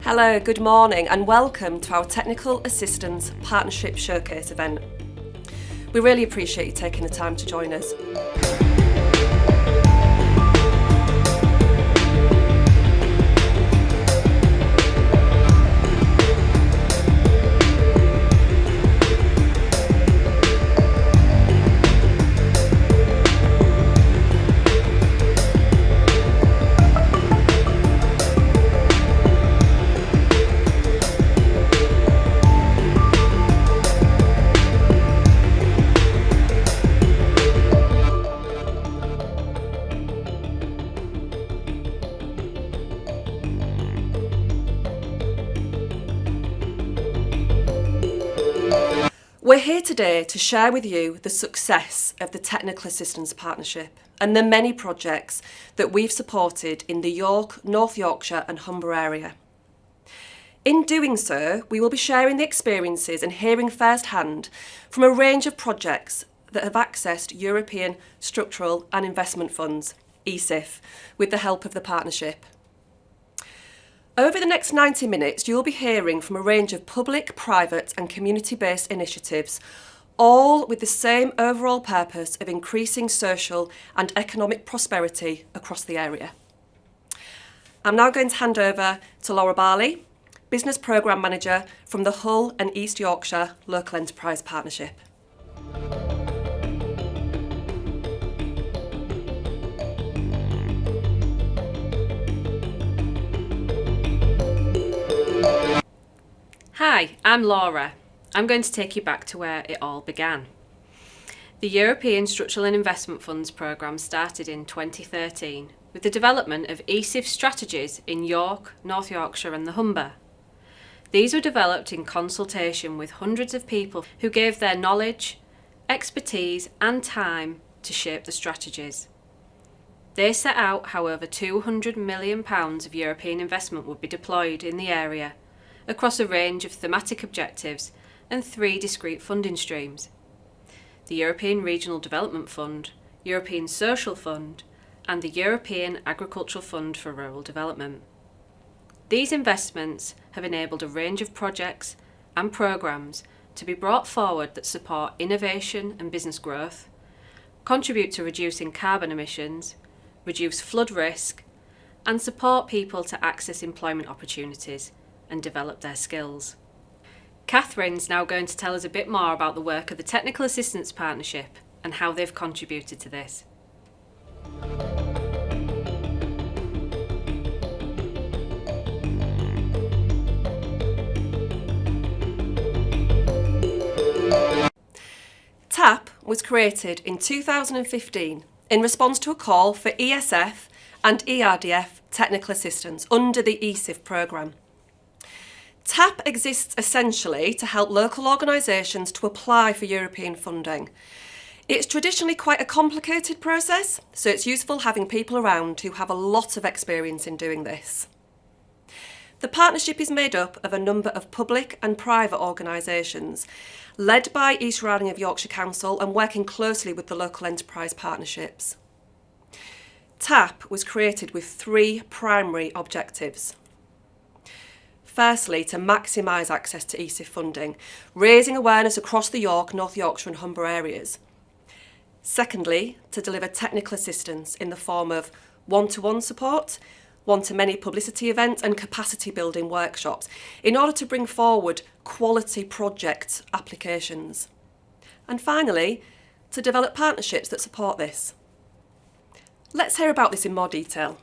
Hello, good morning and welcome to our Technical Assistance Partnership Showcase event. We really appreciate you taking the time to join us. We're here today to share with you the success of the Technical Assistance Partnership and the many projects that we've supported in the York, North Yorkshire and Humber area. In doing so, we will be sharing the experiences and hearing firsthand from a range of projects that have accessed European Structural and Investment Funds, ESIF, with the help of the partnership. Over the next 90 minutes, you'll be hearing from a range of public, private and community-based initiatives, all with the same overall purpose of increasing social and economic prosperity across the area. I'm now going to hand over to Laura Barley, Business Programme Manager from the Hull and East Yorkshire Local Enterprise Partnership. Hi, I'm Laura. I'm going to take you back to where it all began. The European Structural and Investment Funds programme started in 2013 with the development of ESIF strategies in York, North Yorkshire and the Humber. These were developed in consultation with hundreds of people who gave their knowledge, expertise and time to shape the strategies. They set out how over £200 million of European investment would be deployed in the area across a range of thematic objectives and 3 discrete funding streams: the European Regional Development Fund, European Social Fund and the European Agricultural Fund for Rural Development. These investments have enabled a range of projects and programmes to be brought forward that support innovation and business growth, contribute to reducing carbon emissions, reduce flood risk and support people to access employment opportunities and develop their skills. Catherine's now going to tell us a bit more about the work of the Technical Assistance Partnership and how they've contributed to this. TAP was created in 2015 in response to a call for ESF and ERDF technical assistance under the ESIF programme. TAP exists essentially to help local organisations to apply for European funding. It's traditionally quite a complicated process, so it's useful having people around who have a lot of experience in doing this. The partnership is made up of a number of public and private organisations, led by East Riding of Yorkshire Council and working closely with the local enterprise partnerships. TAP was created with 3 primary objectives. Firstly, to maximise access to ESIF funding, raising awareness across the York, North Yorkshire and Humber areas. Secondly, to deliver technical assistance in the form of one-to-one support, one-to-many publicity events and capacity building workshops in order to bring forward quality project applications. And finally, to develop partnerships that support this. Let's hear about this in more detail.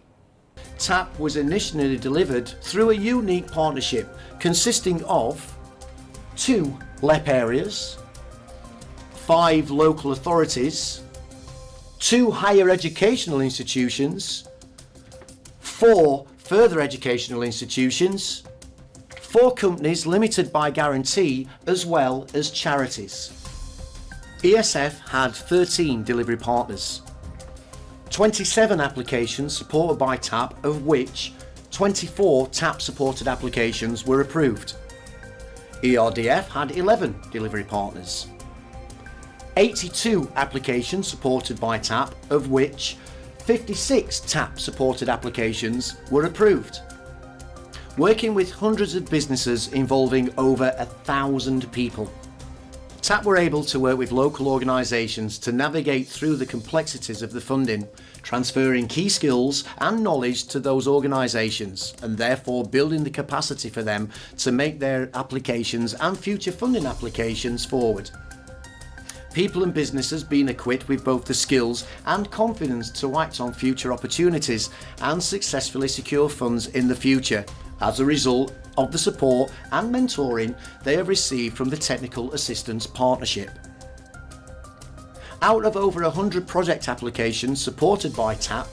TAP was initially delivered through a unique partnership consisting of 2 LEP areas, 5 local authorities, 2 higher educational institutions, 4 further educational institutions, 4 companies limited by guarantee as well as charities. ESF had 13 delivery partners. 27 applications supported by TAP, of which 24 TAP supported applications were approved. ERDF had 11 delivery partners. 82 applications supported by TAP, of which 56 TAP supported applications were approved. working with hundreds of businesses involving over 1,000 people. TAP were able to work with local organisations to navigate through the complexities of the funding, transferring key skills and knowledge to those organisations and therefore building the capacity for them to make their applications and future funding applications forward. People and businesses being equipped with both the skills and confidence to act on future opportunities and successfully secure funds in the future as a result of the support and mentoring they have received from the Technical Assistance Partnership. Out of over 100 project applications supported by TAP,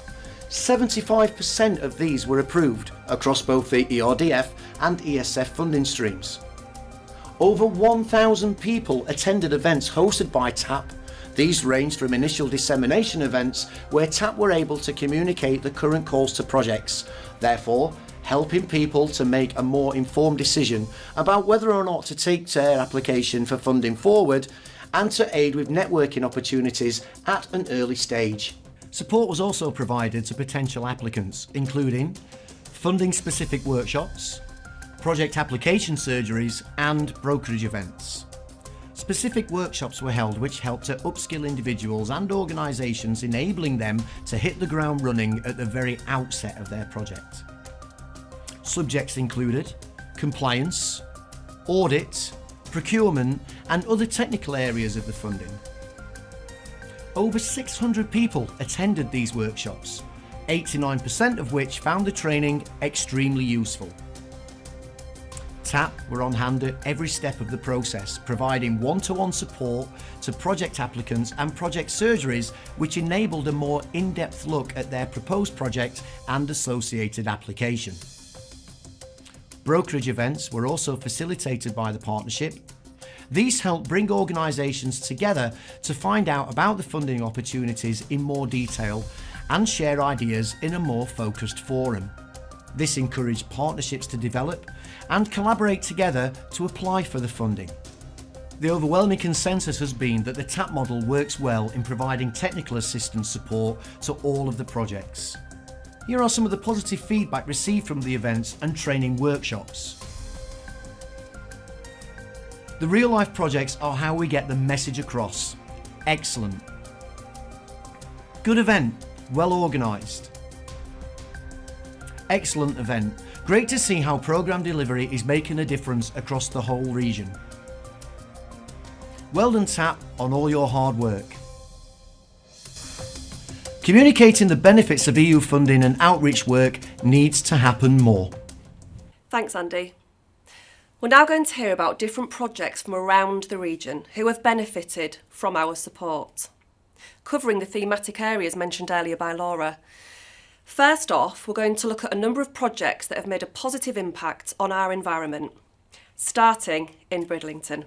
75% of these were approved across both the ERDF and ESF funding streams. Over 1,000 people attended events hosted by TAP. These ranged from initial dissemination events where TAP were able to communicate the current calls to projects, therefore helping people to make a more informed decision about whether or not to take their application for funding forward, and to aid with networking opportunities at an early stage. Support was also provided to potential applicants, including funding specific workshops, project application surgeries and brokerage events. Specific workshops were held which helped to upskill individuals and organisations, enabling them to hit the ground running at the very outset of their project. Subjects included compliance, audit, procurement and other technical areas of the funding. Over 600 people attended these workshops, 89% of which found the training extremely useful. TAP were on hand at every step of the process, providing one-to-one support to project applicants and project surgeries, which enabled a more in-depth look at their proposed project and associated application. Brokerage events were also facilitated by the partnership. These help bring organisations together to find out about the funding opportunities in more detail and share ideas in a more focused forum. This encouraged partnerships to develop and collaborate together to apply for the funding. The overwhelming consensus has been that the TAP model works well in providing technical assistance support to all of the projects. Here are some of the positive feedback received from the events and training workshops. The real-life projects are how we get the message across. Excellent. Good event, well organised. Excellent event. Great to see how programme delivery is making a difference across the whole region. Well done TAP on all your hard work. Communicating the benefits of EU funding and outreach work needs to happen more. Thanks, Andy. We're now going to hear about different projects from around the region who have benefited from our support, covering the thematic areas mentioned earlier by Laura. First off, we're going to look at a number of projects that have made a positive impact on our environment, starting in Bridlington.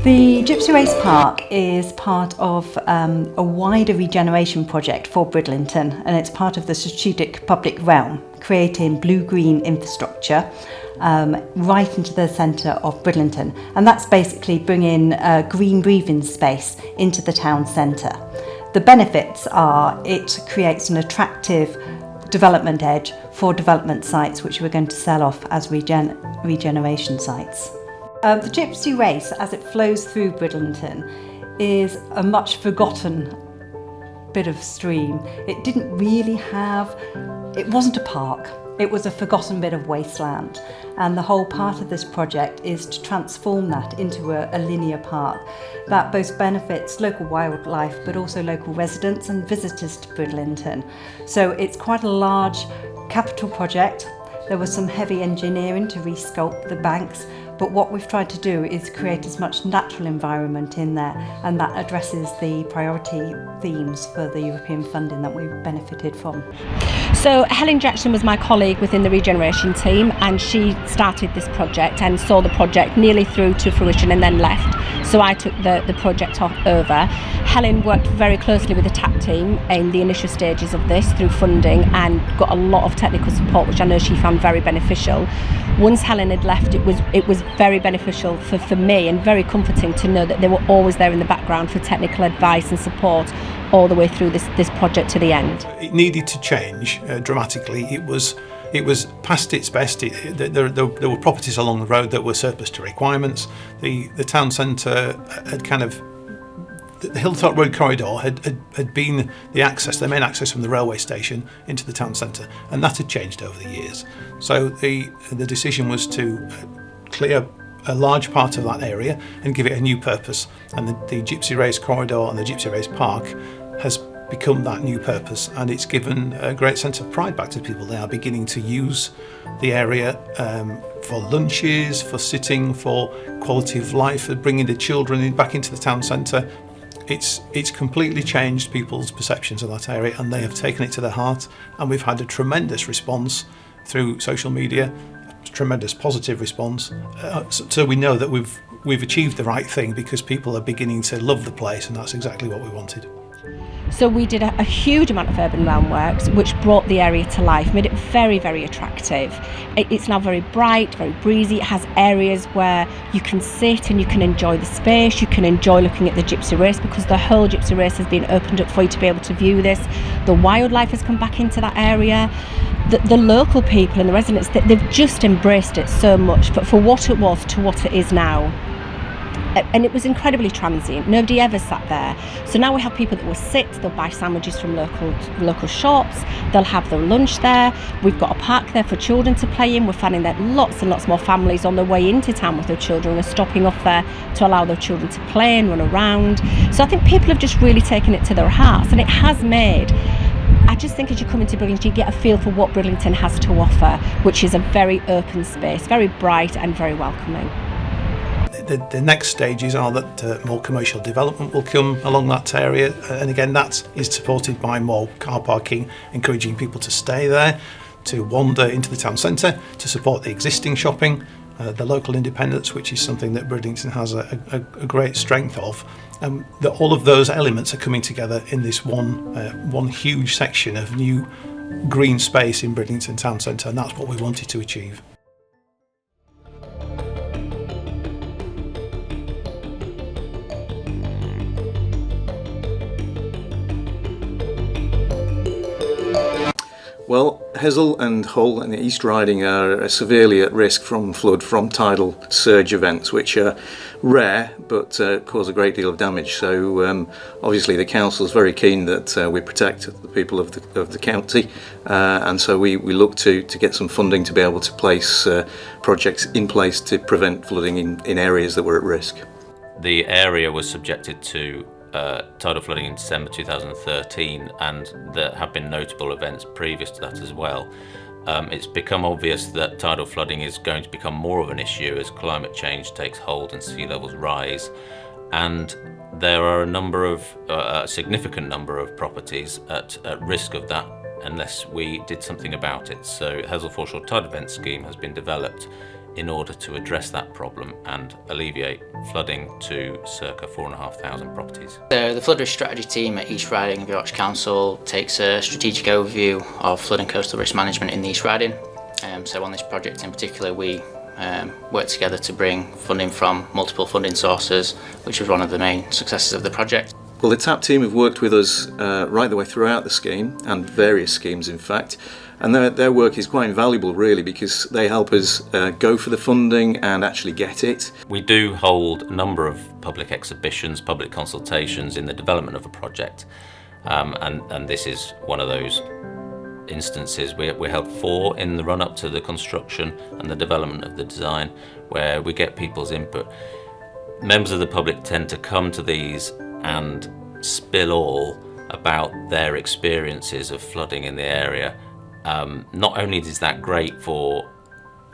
The Gypsy Race Park is part of a wider regeneration project for Bridlington, and it's part of the strategic public realm, creating blue-green infrastructure right into the centre of Bridlington. And that's basically bringing green breathing space into the town centre. The benefits are it creates an attractive development edge for development sites, which we're going to sell off as regeneration sites. The Gypsy Race, as it flows through Bridlington, is a much forgotten bit of stream. It didn't really it wasn't a park, it was a forgotten bit of wasteland. And the whole part of this project is to transform that into a linear park that both benefits local wildlife but also local residents and visitors to Bridlington. So it's quite a large capital project. There was some heavy engineering to resculpt the banks, but what we've tried to do is create as much natural environment in there, and that addresses the priority themes for the European funding that we've benefited from. So Helen Jackson was my colleague within the regeneration team, and she started this project and saw the project nearly through to fruition and then left. So I took the project over. Helen worked very closely with the TAP team in the initial stages of this through funding and got a lot of technical support, which I know she found very beneficial. Once Helen had left, it was very beneficial for me and very comforting to know that they were always there in the background for technical advice and support all the way through this project to the end. It needed to change dramatically. It was past its best. There were properties along the road that were surplus to requirements. The town centre had kind of, the Hilltop Road corridor had been the main access from the railway station into the town centre, and that had changed over the years. So the decision was to clear a large part of that area and give it a new purpose, and the Gypsy Race corridor and the Gypsy Race Park has become that new purpose, and it's given a great sense of pride back to people. They are beginning to use the area for lunches, for sitting, for quality of life, for bringing the children back into the town centre. It's completely changed people's perceptions of that area, and they have taken it to their heart, and we've had a tremendous response through social media, a tremendous positive response. So we know that we've achieved the right thing, because people are beginning to love the place, and that's exactly what we wanted. So we did a huge amount of urban realm works which brought the area to life, made it very, very attractive. It's now very bright, very breezy. It has areas where you can sit and you can enjoy the space, you can enjoy looking at the Gypsy Race, because the whole Gypsy Race has been opened up for you to be able to view this. The wildlife has come back into that area. The local people and the residents, they've just embraced it so much for what it was to what it is now. And it was incredibly transient. Nobody ever sat there. So now we have people that will sit, they'll buy sandwiches from local shops, they'll have their lunch there. We've got a park there for children to play in. We're finding that lots and lots more families on their way into town with their children are stopping off there to allow their children to play and run around. So I think people have just really taken it to their hearts, and it has made, I just think as you come into Bridlington, you get a feel for what Bridlington has to offer, which is a very open space, very bright and very welcoming. The next stages are that more commercial development will come along that area, and again that is supported by more car parking, encouraging people to stay there, to wander into the town centre, to support the existing shopping, the local independence, which is something that Bridlington has a great strength of. That all of those elements are coming together in this one huge section of new green space in Bridlington town centre, and that's what we wanted to achieve. Well, Hessle and Hull and the East Riding are severely at risk from flood from tidal surge events, which are rare but cause a great deal of damage. So obviously the council is very keen that we protect the people of the county, and so we look to get some funding to be able to place projects in place to prevent flooding in areas that were at risk. The area was subjected to tidal flooding in December 2013, and there have been notable events previous to that as well. It's become obvious that tidal flooding is going to become more of an issue as climate change takes hold and sea levels rise, and there are a significant number of properties at risk of that unless we did something about it. So Hessle Foreshore Tide Event Scheme has been developed in order to address that problem and alleviate flooding to circa 4,500 properties. The flood risk strategy team at East Riding of Yorkshire Council takes a strategic overview of flood and coastal risk management in the East Riding. So on this project in particular, we work together to bring funding from multiple funding sources, which was one of the main successes of the project. Well, the TAP team have worked with us right the way throughout the scheme, and various schemes in fact, and their work is quite invaluable really, because they help us go for the funding and actually get it. We do hold a number of public exhibitions, public consultations in the development of a project, and this is one of those instances. We held 4 in the run-up to the construction and the development of the design, where we get people's input. Members of the public tend to come to these and spill all about their experiences of flooding in the area. Not only is that great for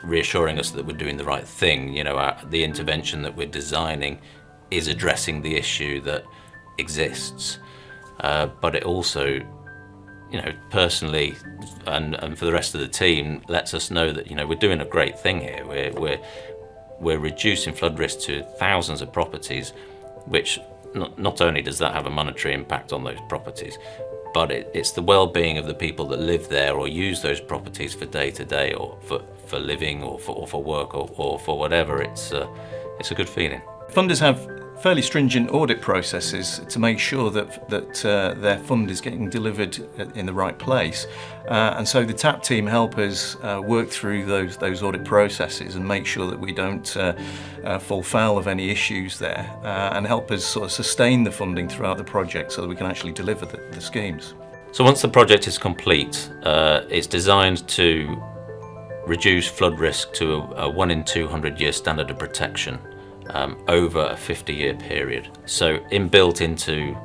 reassuring us that we're doing the right thing, the intervention that we're designing is addressing the issue that exists, but it also, personally and for the rest of the team, lets us know that we're doing a great thing here. We're reducing flood risk to thousands of properties, which not only does that have a monetary impact on those properties, but it's the well-being of the people that live there or use those properties for day-to-day or for living or for work or for whatever. It's a good feeling. Funders have fairly stringent audit processes to make sure that their fund is getting delivered in the right place, and so the TAP team help us work through those audit processes and make sure that we don't fall foul of any issues there, and help us sort of sustain the funding throughout the project so that we can actually deliver the schemes. So once the project is complete, it's designed to reduce flood risk to a 1 in 200 year standard of protection over a 50-year period. So inbuilt into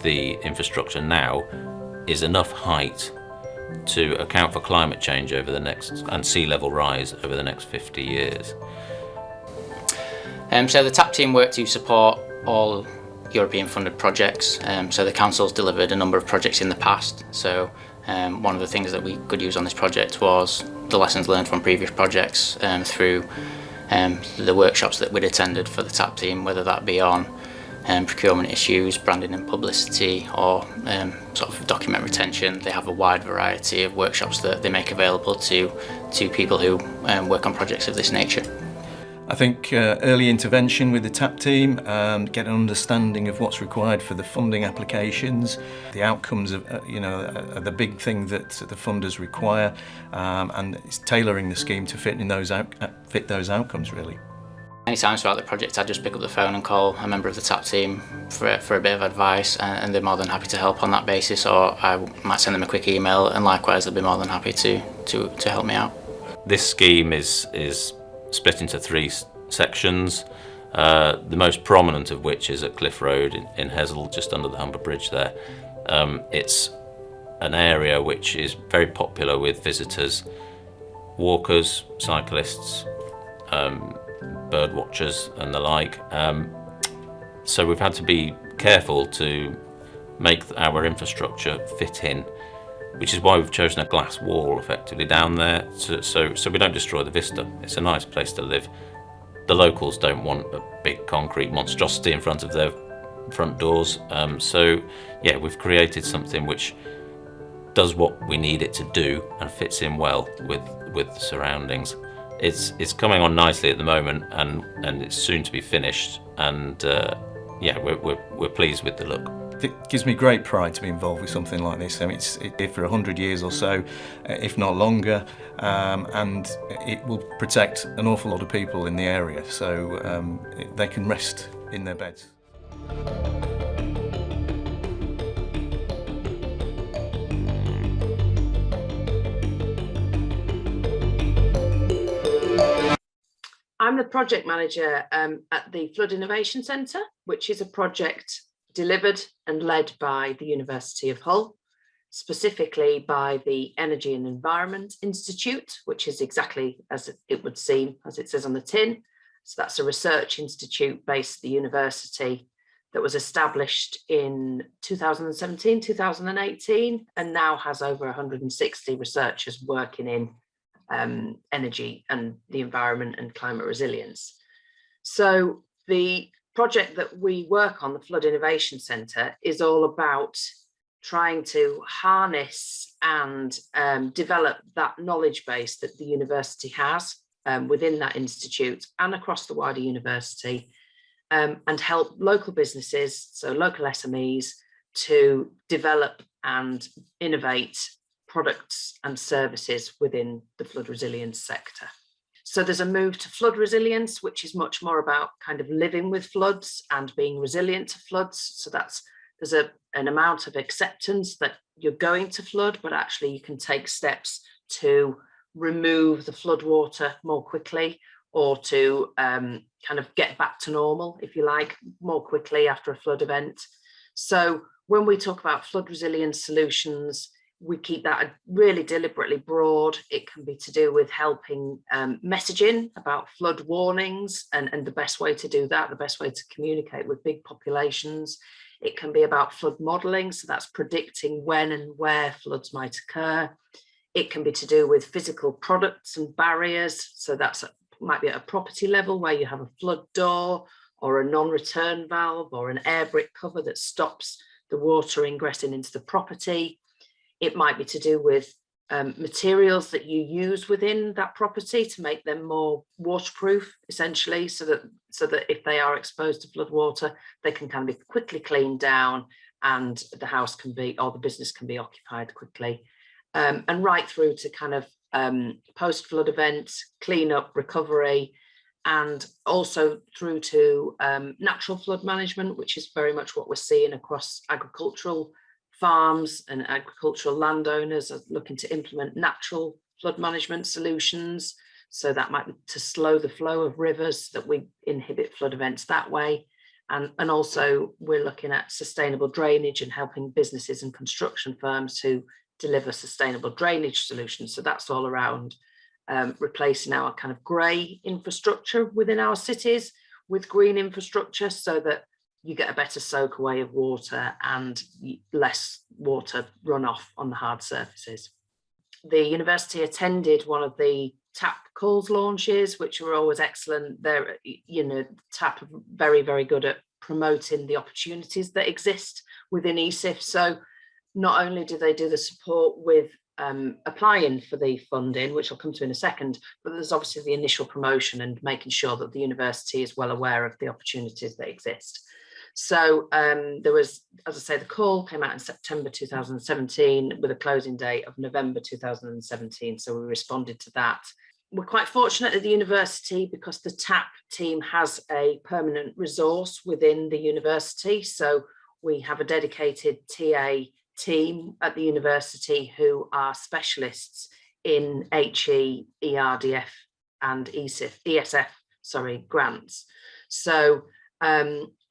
the infrastructure now is enough height to account for climate change over the next, and sea level rise over the next 50 years. So the TAP team work to support all European funded projects. So the council's delivered a number of projects in the past. So one of the things that we could use on this project was the lessons learned from previous projects through the workshops that we'd attended for the TAP team, whether that be on procurement issues, branding and publicity, or sort of document retention. They have a wide variety of workshops that they make available to people who work on projects of this nature. I think early intervention with the TAP team, get an understanding of what's required for the funding applications, the outcomes of, are the big thing that the funders require, and it's tailoring the scheme to fit those outcomes really. Any times throughout the project, I just pick up the phone and call a member of the TAP team for a bit of advice, and they're more than happy to help on that basis, or I might send them a quick email, and likewise they'll be more than happy to help me out. This scheme is split into 3 sections, the most prominent of which is at Cliff Road in Hesel, just under the Humber Bridge there. It's an area which is very popular with visitors, walkers, cyclists, bird watchers and the like. So we've had to be careful to make our infrastructure fit in, which is why we've chosen a glass wall effectively down there, so we don't destroy the vista. It's a nice place to live. The locals don't want a big concrete monstrosity in front of their front doors. So yeah, we've created something which does what we need it to do and fits in well with the surroundings. It's coming on nicely at the moment, and it's soon to be finished, and yeah, we're pleased with the look. It gives me great pride to be involved with something like this. I mean, it's did for 100 years or so, if not longer, and it will protect an awful lot of people in the area, so they can rest in their beds. I'm the project manager at the Flood Innovation Centre, which is a project delivered and led by the University of Hull, specifically by the Energy and Environment Institute, which is exactly as it would seem, as it says on the tin. So that's a research institute based at the university that was established in 2017, 2018, and now has over 160 researchers working in energy and the environment and climate resilience. So the project that we work on, the Flood Innovation Centre, is all about trying to harness and develop that knowledge base that the university has within that institute and across the wider university, and help local businesses, so local SMEs, to develop and innovate products and services within the flood resilience sector. So there's a move to flood resilience, which is much more about kind of living with floods and being resilient to floods. So there's an amount of acceptance that you're going to flood, but actually you can take steps to remove the flood water more quickly, or to kind of get back to normal, if you like, more quickly after a flood event. So when we talk about flood resilience solutions, we keep that really deliberately broad. It can be to do with helping messaging about flood warnings and the best way to do that, the best way to communicate with big populations. It can be about flood modelling, so that's predicting when and where floods might occur. It can be to do with physical products and barriers, so might be at a property level where you have a flood door or a non-return valve or an air brick cover that stops the water ingressing into the property. It might be to do with materials that you use within that property to make them more waterproof, essentially, so that if they are exposed to flood water, they can kind of be quickly cleaned down and the house can be, or the business can be occupied quickly. And right through to kind of post-flood events, clean-up, recovery, and also through to natural flood management, which is very much what we're seeing across agricultural farms, and agricultural landowners are looking to implement natural flood management solutions. So that might be to slow the flow of rivers, that we inhibit flood events that way. And also we're looking at sustainable drainage and helping businesses and construction firms to deliver sustainable drainage solutions. So that's all around replacing our kind of grey infrastructure within our cities with green infrastructure, so that you get a better soak away of water and less water runoff on the hard surfaces. The university attended one of the TAP calls launches, which were always excellent. They're, TAP are very, very good at promoting the opportunities that exist within ESIF. So not only do they do the support with applying for the funding, which I'll come to in a second, but there's obviously the initial promotion and making sure that the university is well aware of the opportunities that exist. So there was, as I say, the call came out in September 2017 with a closing date of November 2017. So we responded to that. We're quite fortunate at the university because the TAP team has a permanent resource within the university. So we have a dedicated TA team at the university who are specialists in HE, ERDF and ESF grants. So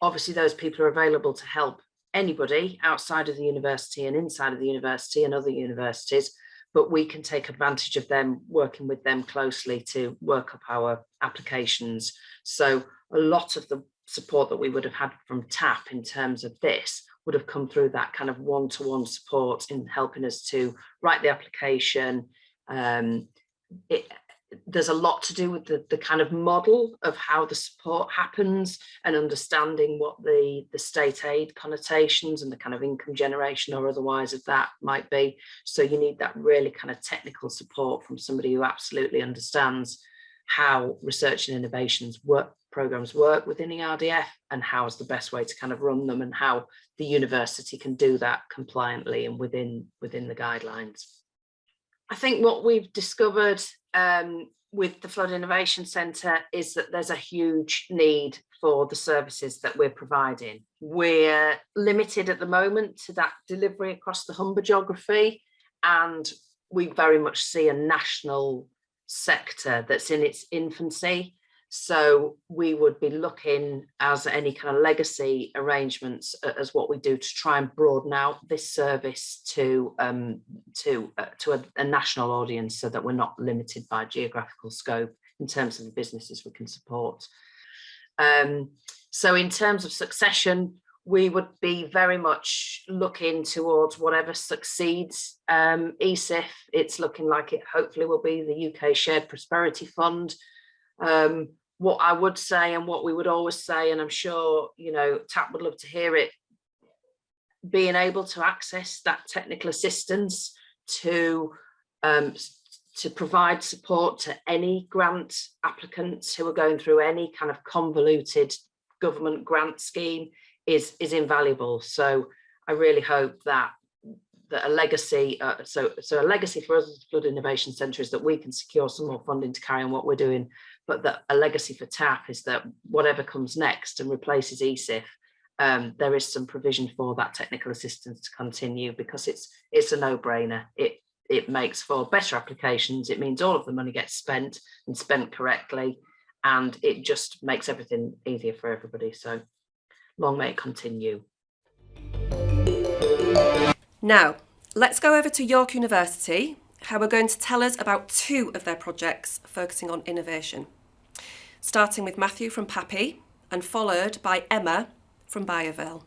obviously those people are available to help anybody outside of the university and inside of the university and other universities, but we can take advantage of them, working with them closely to work up our applications. So a lot of the support that we would have had from TAP in terms of this would have come through that kind of one-to-one support in helping us to write the application. There's a lot to do with the kind of model of how the support happens and understanding what the state aid connotations and the kind of income generation or otherwise of that might be. So you need that really kind of technical support from somebody who absolutely understands how research and innovations programs work within ERDF and how is the best way to kind of run them and how the university can do that compliantly and within the guidelines. I think what we've discovered with the Flood Innovation Centre is that there's a huge need for the services that we're providing. We're limited at the moment to that delivery across the Humber geography, and we very much see a national sector that's in its infancy. So we would be looking as any kind of legacy arrangements as what we do to try and broaden out this service to a national audience, so that we're not limited by geographical scope in terms of the businesses we can support. So in terms of succession, we would be very much looking towards whatever succeeds ESIF. It's looking like it hopefully will be the UK Shared Prosperity Fund. What I would say and what we would always say, and I'm sure, TAP would love to hear it, being able to access that technical assistance to provide support to any grant applicants who are going through any kind of convoluted government grant scheme is invaluable. So I really hope that a legacy, so a legacy for us as Flood Innovation Centre is that we can secure some more funding to carry on what we're doing, but that a legacy for TAP is that whatever comes next and replaces ESIF, there is some provision for that technical assistance to continue, because it's a no-brainer. It makes for better applications. It means all of the money gets spent and spent correctly, and it just makes everything easier for everybody. So long may it continue. Now, let's go over to York University, who are going to tell us about two of their projects focusing on innovation, starting with Matthew from Pappy and followed by Emma from Bayerville.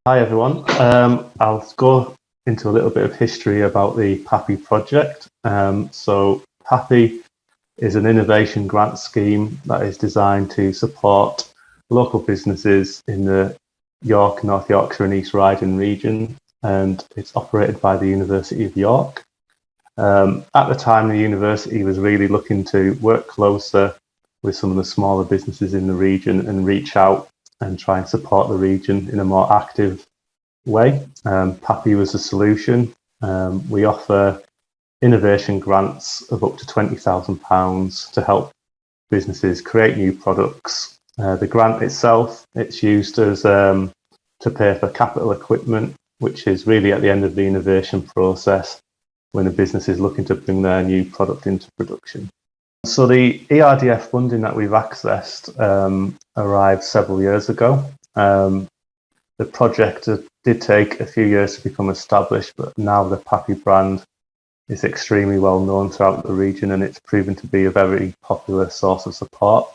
Hi everyone. I'll go into a little bit of history about the PAPI project. So PAPI is an innovation grant scheme that is designed to support local businesses in the York, North Yorkshire and East Riding region, and it's operated by the University of York. At the time, the university was really looking to work closer with some of the smaller businesses in the region and reach out and try and support the region in a more active way. PAPI was a solution. We offer innovation grants of up to £20,000 to help businesses create new products. The grant itself, it's used as to pay for capital equipment, which is really at the end of the innovation process when a business is looking to bring their new product into production. So the ERDF funding that we've accessed arrived several years ago. The project did take a few years to become established, but now the PAPI brand is extremely well known throughout the region, and it's proven to be a very popular source of support.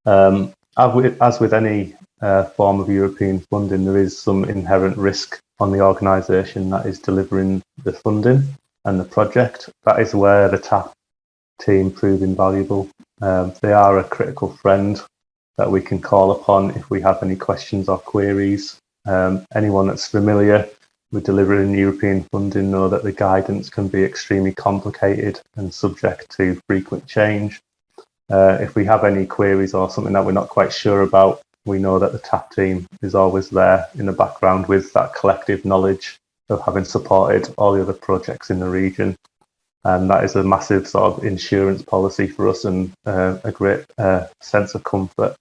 As with any form of European funding, there is some inherent risk on the organisation that is delivering the funding and the project. That is where the TAP team prove invaluable. They are a critical friend that we can call upon if we have any questions or queries. Anyone that's familiar with delivering European funding know that the guidance can be extremely complicated and subject to frequent change. If we have any queries or something that we're not quite sure about, we know that the TAP team is always there in the background with that collective knowledge of having supported all the other projects in the region. And that is a massive sort of insurance policy for us and a great sense of comfort.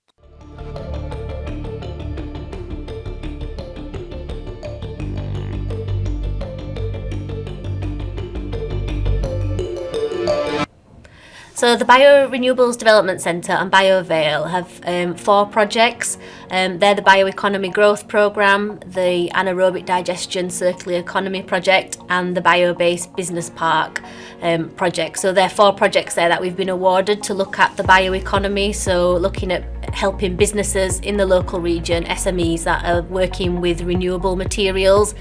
So the Biorenewables Development Centre and BioVale have 4 projects. They're the Bioeconomy Growth Programme, the Anaerobic Digestion Circular Economy Project and the Biobase Business Park project. So there are 4 projects there that we've been awarded to look at the bioeconomy, so looking at helping businesses in the local region, SMEs that are working with renewable materials.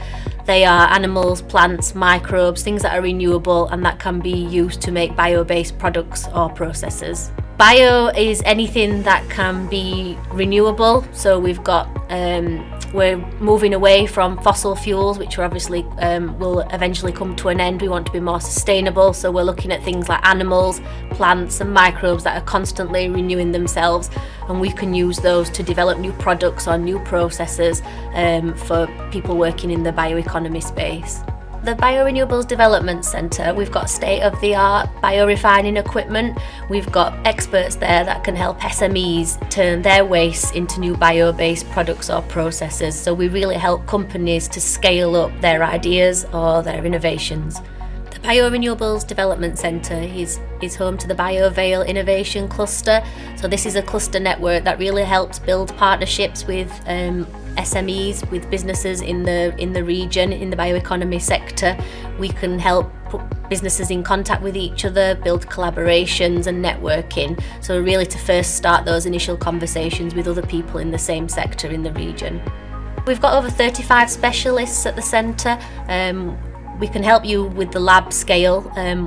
They are animals, plants, microbes, things that are renewable and that can be used to make bio-based products or processes. Bio is anything that can be renewable, so we've got we're moving away from fossil fuels, which are obviously will eventually come to an end. We want to be more sustainable, so we're looking at things like animals, plants and microbes that are constantly renewing themselves, and we can use those to develop new products or new processes for people working in the bioeconomy space. The Biorenewables Development Centre, we've got state-of-the-art biorefining equipment. We've got experts there that can help SMEs turn their waste into new bio-based products or processes. So we really help companies to scale up their ideas or their innovations. The Biorenewables Development Centre is home to the BioVale Innovation Cluster. So this is a cluster network that really helps build partnerships with SMEs, with businesses in the region, in the bioeconomy sector. We can help put businesses in contact with each other, build collaborations and networking. So really to first start those initial conversations with other people in the same sector in the region. We've got over 35 specialists at the centre. We can help you with the lab scale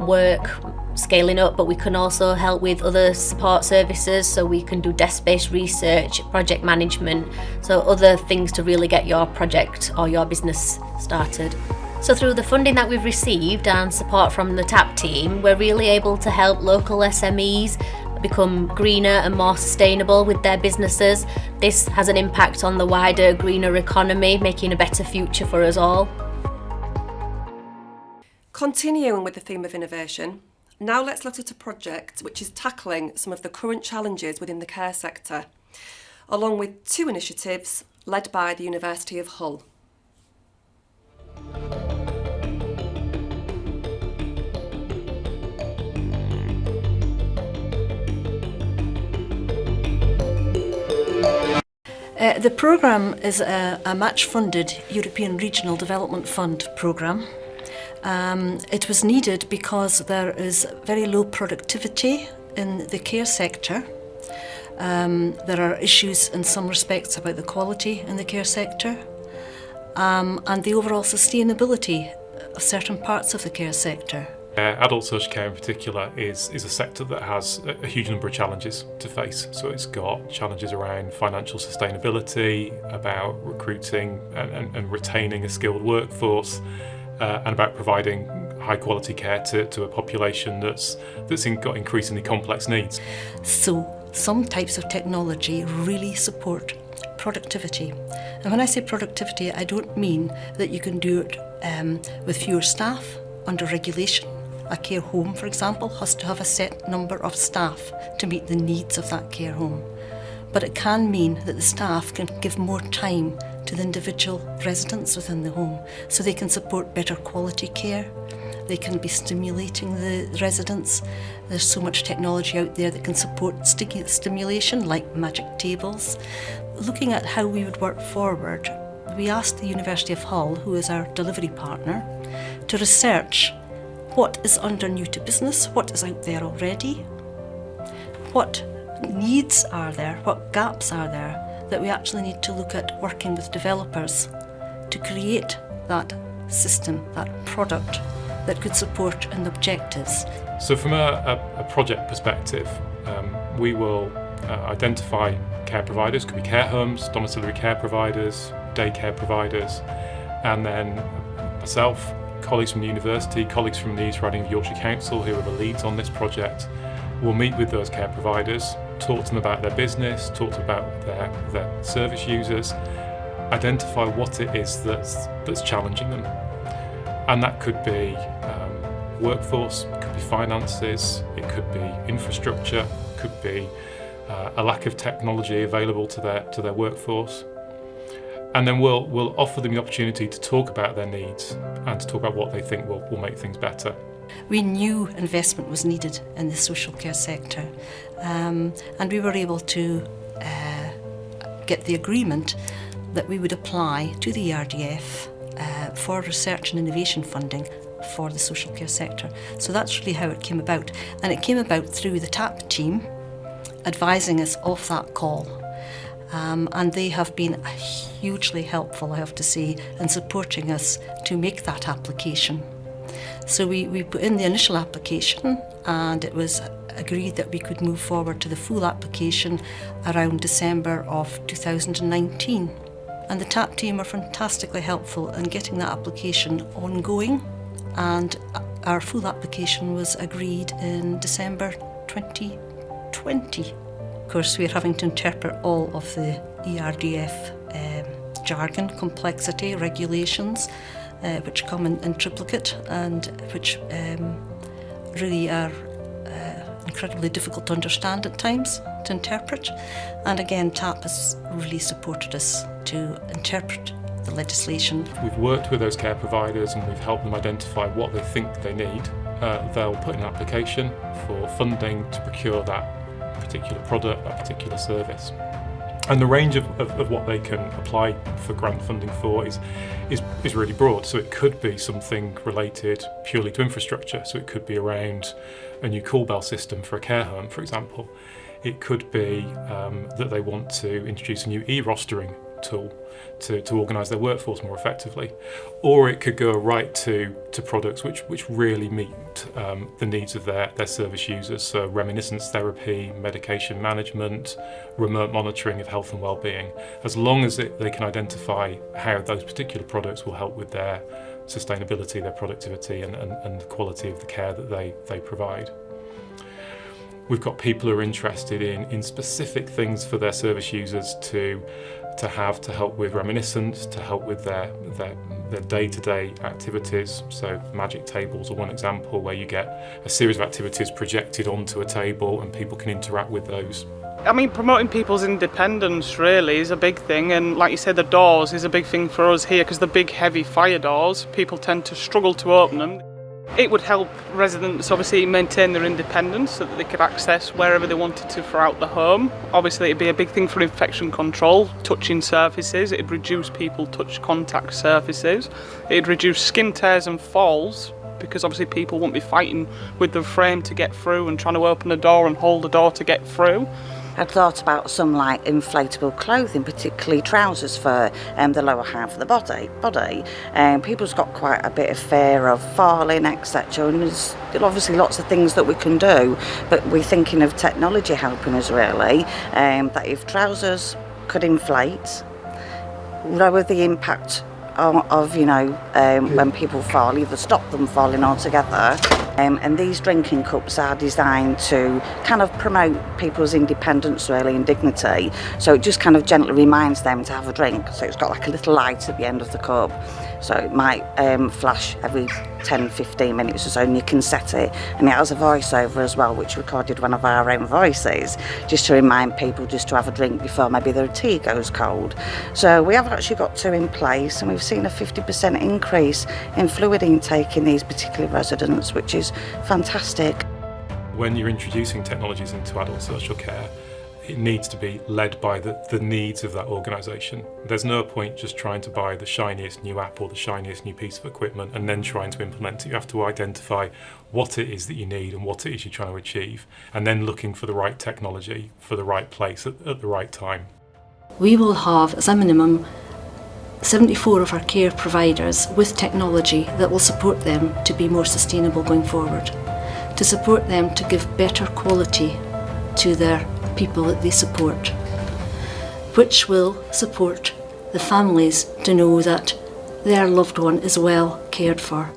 work, scaling up, but we can also help with other support services, so we can do desk-based research, project management, so other things to really get your project or your business started. So through the funding that we've received and support from the TAP team, we're really able to help local SMEs become greener and more sustainable with their businesses. This has an impact on the wider greener economy, making a better future for us all. Continuing with the theme of innovation, now let's look at a project which is tackling some of the current challenges within the care sector, along with 2 initiatives led by the University of Hull. The programme is a match-funded European Regional Development Fund programme. It was needed because there is very low productivity in the care sector. There are issues in some respects about the quality in the care sector. and the overall sustainability of certain parts of the care sector. Adult social care in particular is a sector that has a huge number of challenges to face. So it's got challenges around financial sustainability, about recruiting and retaining a skilled workforce, and about providing high quality care to a population that's got increasingly complex needs. So some types of technology really support productivity. And when I say productivity, I don't mean that you can do it with fewer staff under regulation. A care home, for example, has to have a set number of staff to meet the needs of that care home. But it can mean that the staff can give more time to the individual residents within the home, so they can support better quality care. They can be stimulating the residents. There's so much technology out there that can support stimulation, like magic tables. Looking at how we would work forward, we asked the University of Hull, who is our delivery partner, to research what is under new to business, what is out there already, what needs are there, what gaps are there, that we actually need to look at working with developers to create that system, that product that could support an objectives. So from a project perspective, we will identify care providers, could be care homes, domiciliary care providers, daycare providers, and then myself, colleagues from the university, colleagues from the East Riding of Yorkshire Council, who are the leads on this project, will meet with those care providers, talk to them about their business, talk to them about their service users, identify what it is that's challenging them. And that could be workforce, it could be finances, it could be infrastructure, it could be a lack of technology available to their workforce. And then we'll offer them the opportunity to talk about their needs and to talk about what they think will make things better. We knew investment was needed in the social care sector, and we were able to get the agreement that we would apply to the ERDF for research and innovation funding for the social care sector. So that's really how it came about. And it came about through the TAP team advising us of that call. And they have been hugely helpful, I have to say, in supporting us to make that application. So we put in the initial application, and it was agreed that we could move forward to the full application around December of 2019. And the TAP team are fantastically helpful in getting that application ongoing, and our full application was agreed in December 2020. Of course, we're having to interpret all of the ERDF jargon, complexity, regulations, which come in triplicate and which really are incredibly difficult to understand at times, to interpret. And again, TAP has really supported us to interpret the legislation. We've worked with those care providers and we've helped them identify what they think they need. They'll put in an application for funding to procure that particular product, that particular service. And the range of what they can apply for grant funding for is really broad. So it could be something related purely to infrastructure. So it could be around a new call bell system for a care home, for example. It could be that they want to introduce a new e-rostering tool to organise their workforce more effectively. Or it could go right to products which really meet the needs of their service users. So reminiscence therapy, medication management, remote monitoring of health and well-being. As long as they can identify how those particular products will help with their sustainability, their productivity and the quality of the care that they provide. We've got people who are interested in specific things for their service users to help with reminiscence, to help with their day-to-day activities. So magic tables are one example where you get a series of activities projected onto a table and people can interact with those. I mean, promoting people's independence really is a big thing, and like you said, the doors is a big thing for us here because the big heavy fire doors, people tend to struggle to open them. It would help residents obviously maintain their independence so that they could access wherever they wanted to throughout the home. Obviously it'd be a big thing for infection control, touching surfaces, it'd reduce people touch contact surfaces, it'd reduce skin tears and falls because obviously people won't be fighting with the frame to get through and trying to open the door and hold the door to get through. I'd thought about some like inflatable clothing, particularly trousers for the lower half of the body. People's got quite a bit of fear of falling, etc. And there's obviously lots of things that we can do, but we're thinking of technology helping us really. That if trousers could inflate, lower the impact of when people fall, either stop them falling altogether. And these drinking cups are designed to kind of promote people's independence really and dignity. So it just kind of gently reminds them to have a drink. So it's got like a little light at the end of the cup. So it might flash every 10-15 minutes or so, and you can set it. And it has a voiceover as well, which recorded one of our own voices, just to remind people just to have a drink before maybe their tea goes cold. So we have actually got two in place, and we've seen a 50% increase in fluid intake in these particular residents, which is fantastic. When you're introducing technologies into adult social care, it needs to be led by the needs of that organisation. There's no point just trying to buy the shiniest new app or the shiniest new piece of equipment and then trying to implement it. You have to identify what it is that you need and what it is you're trying to achieve, and then looking for the right technology for the right place at the right time. We will have, as a minimum, 74 of our care providers with technology that will support them to be more sustainable going forward, to support them to give better quality to their people that they support, which will support the families to know that their loved one is well cared for.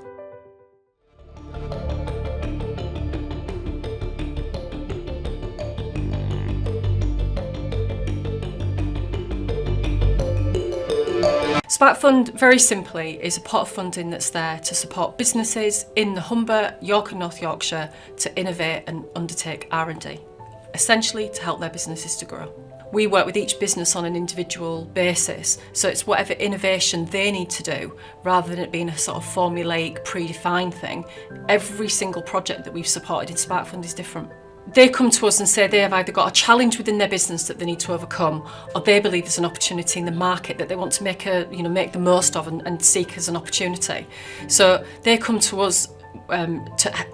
Spark Fund, very simply, is a pot of funding that's there to support businesses in the Humber, York and North Yorkshire to innovate and undertake R&D, essentially to help their businesses to grow. We work with each business on an individual basis, so it's whatever innovation they need to do, rather than it being a sort of formulaic, predefined thing. Every single project that we've supported in Spark Fund is different. They come to us and say they have either got a challenge within their business that they need to overcome, or they believe there's an opportunity in the market that they want to make the most of and seek as an opportunity. So they come to us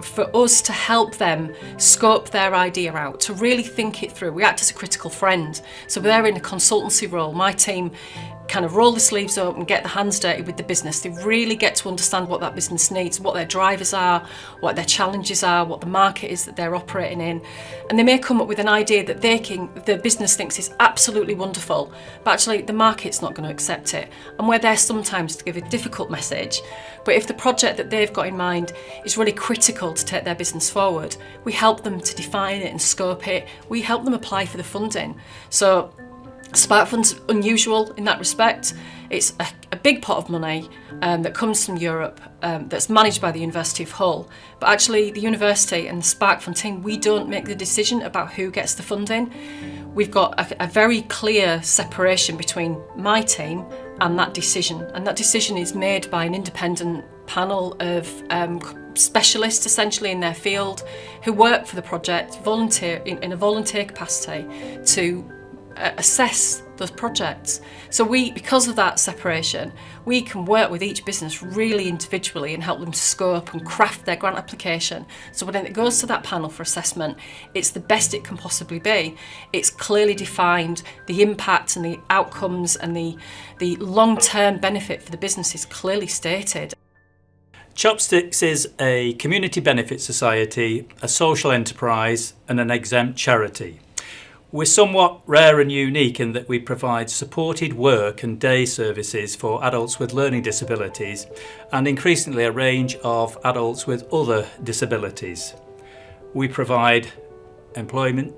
for us to help them scope their idea out, to really think it through. We act as a critical friend. So they're in a consultancy role. My team kind of roll the sleeves up and get the hands dirty with the business. They really get to understand what that business needs, what their drivers are, what their challenges are, what the market is that they're operating in. And they may come up with an idea that the business thinks is absolutely wonderful, but actually the market's not going to accept it. And we're there sometimes to give a difficult message. But if the project that they've got in mind is really critical to take their business forward, we help them to define it and scope it. We help them apply for the funding. So Spark Fund's unusual in that respect. It's a big pot of money that comes from Europe that's managed by the University of Hull. But actually the university and the Spark Fund team, we don't make the decision about who gets the funding. We've got a very clear separation between my team and that decision. And that decision is made by an independent panel of specialists essentially in their field who work for the project in a volunteer capacity to assess those projects. So because of that separation, we can work with each business really individually and help them scope and craft their grant application. So when it goes to that panel for assessment, it's the best it can possibly be. It's clearly defined, the impact and the outcomes and the long-term benefit for the business is clearly stated. Chopsticks is a community benefit society, a social enterprise and an exempt charity. We're somewhat rare and unique in that we provide supported work and day services for adults with learning disabilities and increasingly a range of adults with other disabilities. We provide employment,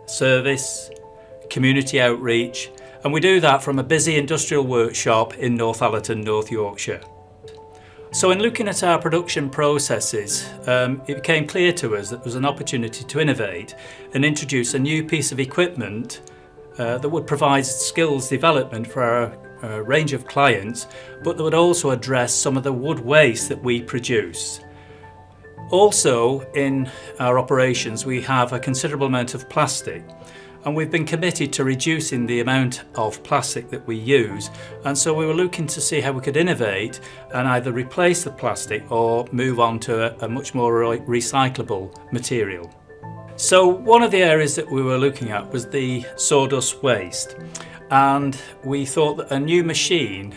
service, community outreach, and we do that from a busy industrial workshop in Northallerton, North Yorkshire. So in looking at our production processes, it became clear to us that there was an opportunity to innovate and introduce a new piece of equipment that would provide skills development for our range of clients, but that would also address some of the wood waste that we produce. Also, in our operations, we have a considerable amount of plastic. And we've been committed to reducing the amount of plastic that we use, and so we were looking to see how we could innovate and either replace the plastic or move on to a much more recyclable material. So one of the areas that we were looking at was the sawdust waste, and we thought that a new machine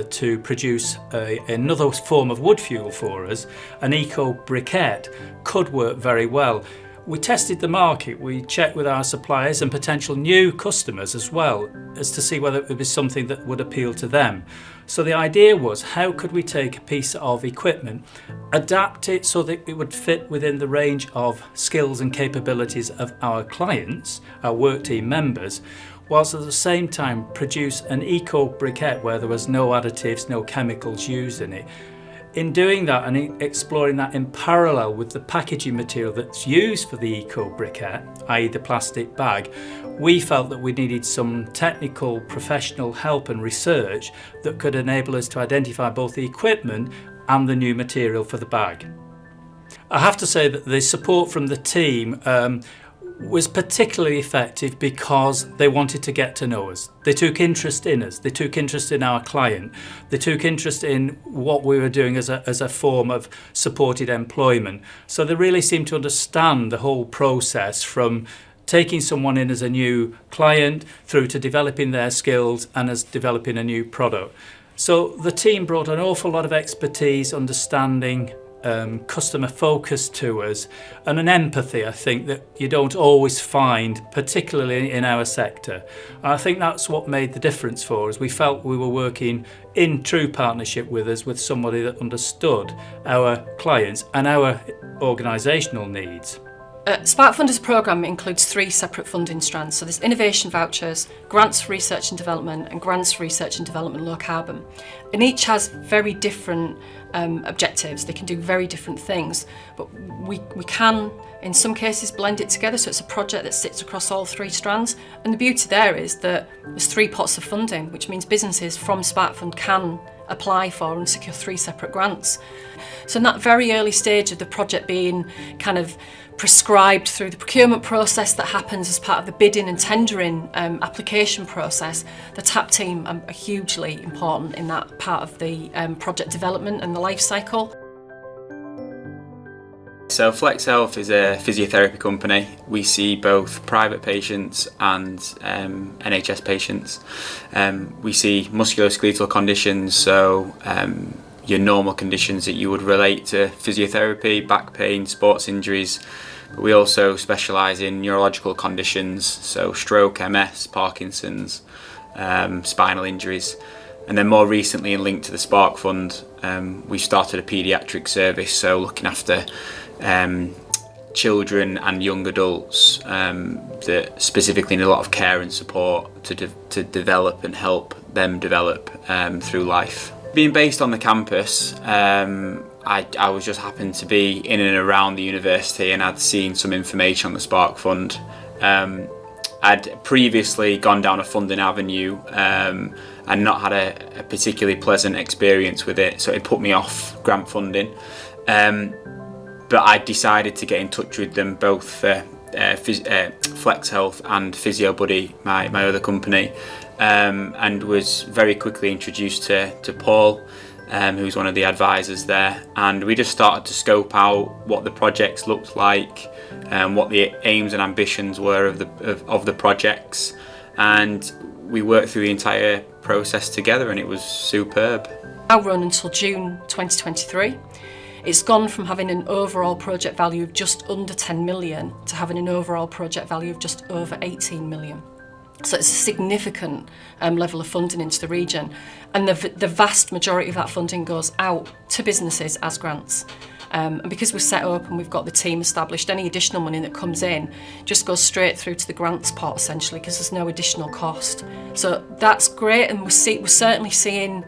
to produce another form of wood fuel for us, an eco briquette, could work very well. We tested the market, we checked with our suppliers and potential new customers as well, as to see whether it would be something that would appeal to them. So the idea was, how could we take a piece of equipment, adapt it so that it would fit within the range of skills and capabilities of our clients, our work team members, whilst at the same time produce an eco briquette where there was no additives, no chemicals used in it. In doing that and exploring that in parallel with the packaging material that's used for the eco briquette, i.e. the plastic bag, we felt that we needed some technical professional help and research that could enable us to identify both the equipment and the new material for the bag. I have to say that the support from the team was particularly effective because they wanted to get to know us. They took interest in us, they took interest in our client, they took interest in what we were doing as a form of supported employment. So they really seemed to understand the whole process, from taking someone in as a new client through to developing their skills and as developing a new product. So the team brought an awful lot of expertise, understanding, customer focus to us, and an empathy, I think, that you don't always find, particularly in our sector. And I think that's what made the difference for us. We felt we were working in true partnership with us, with somebody that understood our clients and our organisational needs. Spark Funders programme includes 3 separate funding strands. So there's innovation vouchers, grants for research and development, and grants for research and development low carbon. And each has very different objectives. They can do very different things, but we can, in some cases, blend it together, so it's a project that sits across all 3 strands. And the beauty there is that there's 3 pots of funding, which means businesses from Spark Fund can apply for and secure 3 separate grants. So in that very early stage of the project being kind of prescribed through the procurement process that happens as part of the bidding and tendering application process, the TAP team are hugely important in that part of the project development and the life cycle. So Flex Health is a physiotherapy company. We see both private patients and NHS patients. We see musculoskeletal conditions, so your normal conditions that you would relate to physiotherapy, back pain, sports injuries. But we also specialise in neurological conditions, so stroke, MS, Parkinson's, spinal injuries. And then more recently, and linked to the Spark Fund, we started a paediatric service, so looking after children and young adults that specifically need a lot of care and support to develop and help them develop through life. Being based on the campus, I was just happened to be in and around the university, and I'd seen some information on the Spark Fund. I'd previously gone down a funding avenue and not had a particularly pleasant experience with it, so it put me off grant funding. But I decided to get in touch with them both for Flex Health and Physio Buddy, my other company, and was very quickly introduced to Paul, who's one of the advisors there, and we just started to scope out what the projects looked like, what the aims and ambitions were of the projects, and we worked through the entire process together, and it was superb. Now run until June 2023. It's gone from having an overall project value of just under 10 million to having an overall project value of just over 18 million. So it's a significant level of funding into the region, and the vast majority of that funding goes out to businesses as grants. And because we're set up and we've got the team established, any additional money that comes in just goes straight through to the grants pot, essentially, because there's no additional cost. So that's great, and we're certainly seeing,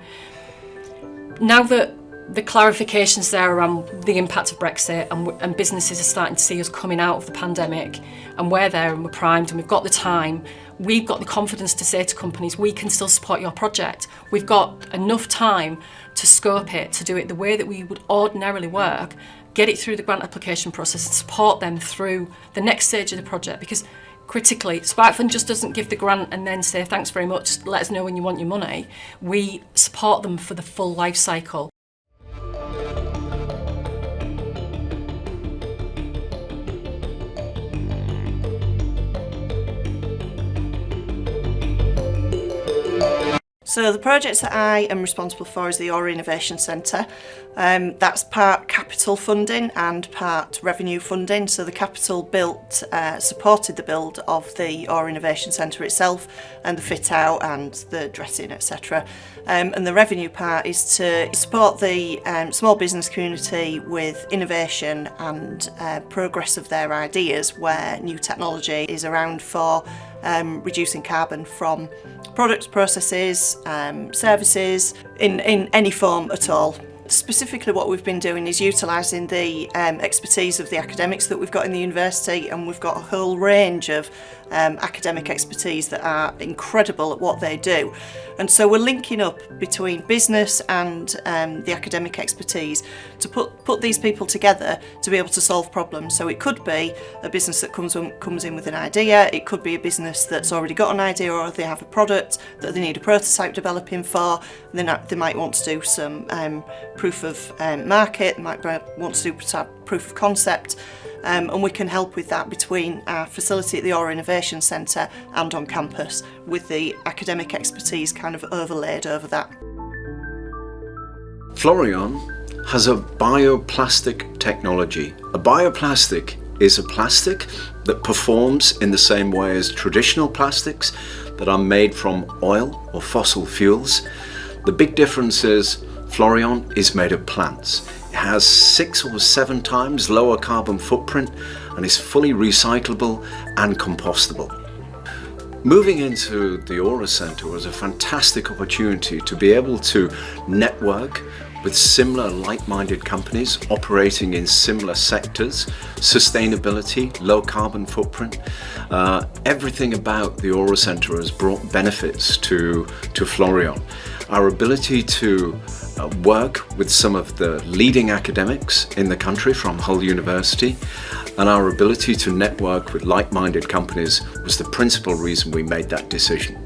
now that the clarifications there around the impact of Brexit, and businesses are starting to see us coming out of the pandemic, and we're there and we're primed and we've got the time, we've got the confidence to say to companies, we can still support your project. We've got enough time to scope it, to do it the way that we would ordinarily work, get it through the grant application process and support them through the next stage of the project, because critically, Spark Fund just doesn't give the grant and then say thanks very much, let us know when you want your money. We support them for the full life cycle. So the project that I am responsible for is the Aura Innovation Centre. That's part capital funding and part revenue funding. So the capital supported the build of the Aura Innovation Centre itself and the fit out and the dressing, etc. And the revenue part is to support the small business community with innovation and progress of their ideas where new technology is around for reducing carbon from products, processes, services, in any form at all. Specifically what we've been doing is utilising the expertise of the academics that we've got in the university, and we've got a whole range of academic expertise that are incredible at what they do. And so we're linking up between business and the academic expertise to put these people together to be able to solve problems. So it could be a business that comes in with an idea, it could be a business that's already got an idea, or they have a product that they need a prototype developing for. They might want to do some proof of market, they might want to do proof of concept, and we can help with that between our facility at the Aura Innovation Centre and on campus, with the academic expertise kind of overlaid over that. Florion has a bioplastic technology. A bioplastic is a plastic that performs in the same way as traditional plastics that are made from oil or fossil fuels. The big difference is Florion is made of plants. It has 6 or 7 times lower carbon footprint and is fully recyclable and compostable. Moving into the Aura Centre was a fantastic opportunity to be able to network with similar like-minded companies operating in similar sectors, sustainability, low carbon footprint. Everything about the Aura Centre has brought benefits to Florion. Our ability to work with some of the leading academics in the country from Hull University, and our ability to network with like-minded companies was the principal reason we made that decision.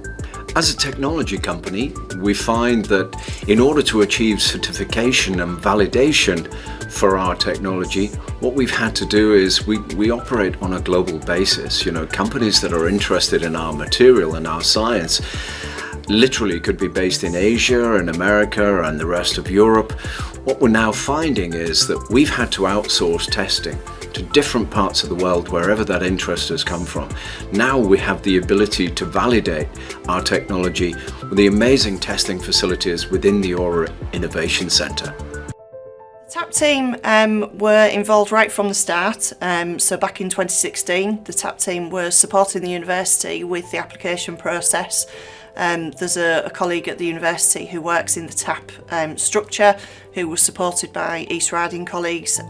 As a technology company, we find that in order to achieve certification and validation for our technology, what we've had to do is we operate on a global basis. You know, companies that are interested in our material and our science literally could be based in Asia and America and the rest of Europe. What we're now finding is that we've had to outsource testing to different parts of the world wherever that interest has come from. Now we have the ability to validate our technology with the amazing testing facilities within the Aura Innovation Centre. The TAP team were involved right from the start. So back in 2016, the TAP team were supporting the university with the application process. There's a colleague at the university who works in the TAP structure, who was supported by East Riding colleagues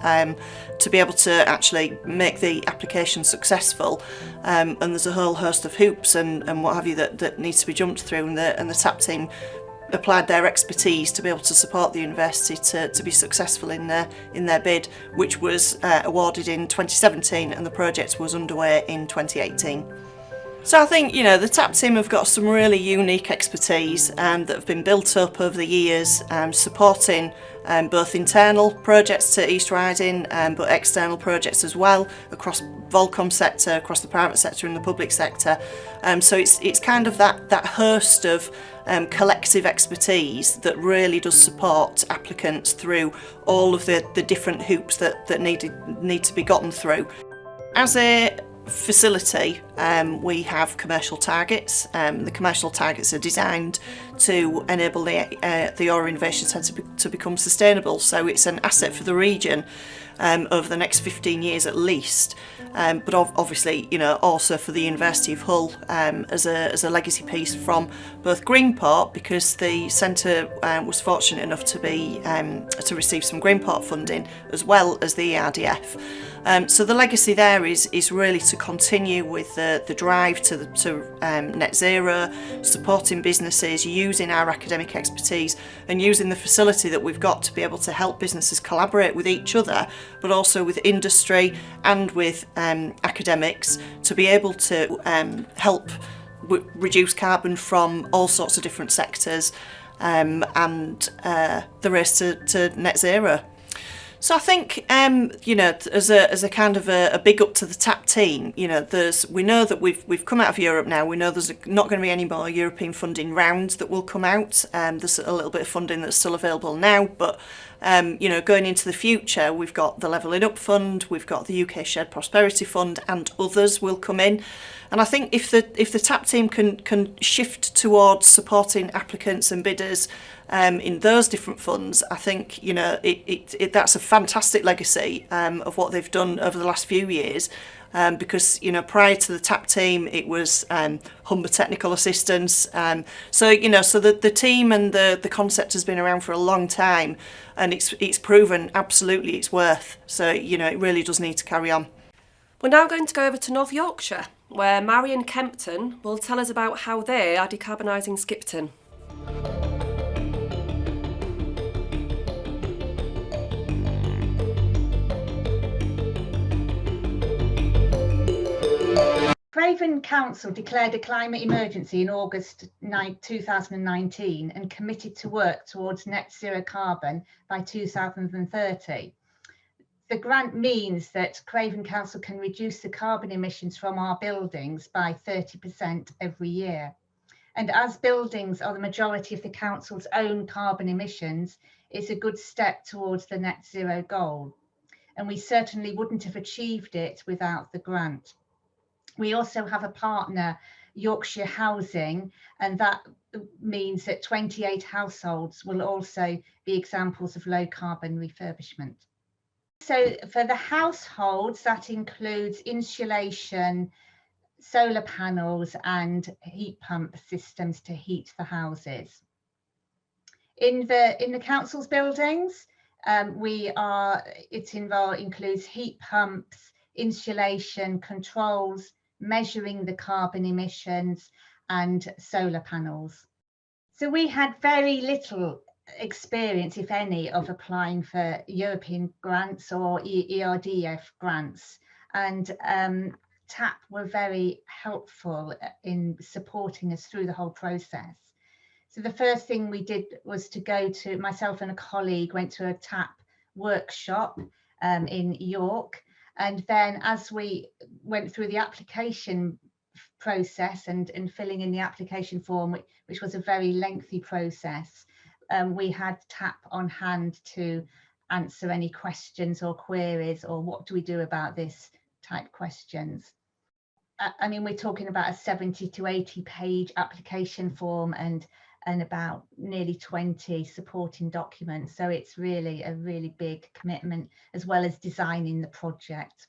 to be able to actually make the application successful. And there's a whole host of hoops and what have you that needs to be jumped through, and the TAP team applied their expertise to be able to support the university to be successful in their bid, which was awarded in 2017, and the project was underway in 2018. So I think, the TAP team have got some really unique expertise that have been built up over the years, supporting both internal projects to East Riding, but external projects as well, across Volcom sector, across the private sector and the public sector. So it's kind of that host of collective expertise that really does support applicants through all of the different hoops that need to be gotten through. As a facility, we have commercial targets. The commercial targets are designed to enable the Aura Innovation Centre to become sustainable, so it's an asset for the region over the next 15 years at least, but obviously also for the University of Hull as a legacy piece from both Greenport, because the centre was fortunate enough to receive some Greenport funding as well as the ERDF. So the legacy there is really to continue with the drive to net zero, supporting businesses, using our academic expertise and using the facility that we've got to be able to help businesses collaborate with each other, but also with industry and with academics to be able to help reduce carbon from all sorts of different sectors and the race to net zero. So I think, as a kind of a big up to the TAP team, we know that we've come out of Europe now. We know there's not going to be any more European funding rounds that will come out. There's a little bit of funding that's still available now, but going into the future, we've got the Levelling Up Fund, we've got the UK Shared Prosperity Fund, and others will come in. And I think if the TAP team can shift towards supporting applicants and bidders in those different funds, I think that's a fantastic legacy of what they've done over the last few years. Because prior to the TAP team, it was Humber Technical Assistance. So the team and the concept has been around for a long time, and it's proven absolutely its worth. So it really does need to carry on. We're now going to go over to North Yorkshire, where Marion Kempton will tell us about how they are decarbonising Skipton. Craven Council declared a climate emergency in August 2019 and committed to work towards net zero carbon by 2030. The grant means that Craven Council can reduce the carbon emissions from our buildings by 30% every year. And as buildings are the majority of the council's own carbon emissions, it's a good step towards the net zero goal. And we certainly wouldn't have achieved it without the grant. We also have a partner, Yorkshire Housing, and that means that 28 households will also be examples of low carbon refurbishment. So for the households, that includes insulation, solar panels and heat pump systems to heat the houses. In the council's buildings, includes heat pumps, insulation, controls, measuring the carbon emissions and solar panels. So we had very little experience, if any, of applying for European grants or ERDF grants, and TAP were very helpful in supporting us through the whole process. So the first thing we did was myself and a colleague went to a TAP workshop in York. And then as we went through the application process and filling in the application form, which was a very lengthy process, we had TAP on hand to answer any questions or queries or what do we do about this type questions. I mean, we're talking about a 70 to 80 page application form and about nearly 20 supporting documents. So it's really a really big commitment, as well as designing the project.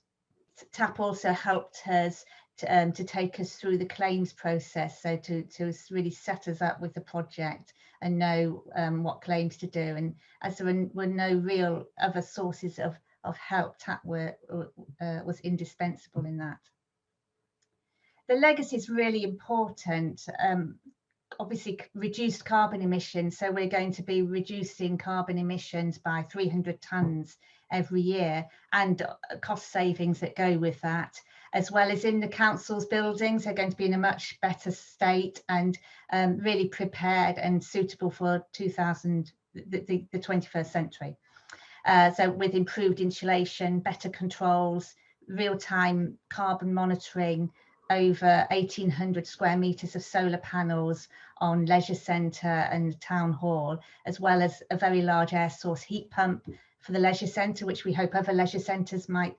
TAP also helped us to take us through the claims process, so to really set us up with the project and know what claims to do. And as there were no real other sources of help, TAP was indispensable in that. The legacy is really important. Obviously reduced carbon emissions, so we're going to be reducing carbon emissions by 300 tonnes every year, and cost savings that go with that, as well as in the council's buildings. They're going to be in a much better state and really prepared and suitable for the 21st century. So with improved insulation, better controls, real-time carbon monitoring, over 1,800 square metres of solar panels on leisure centre and town hall, as well as a very large air source heat pump for the leisure centre, which we hope other leisure centres might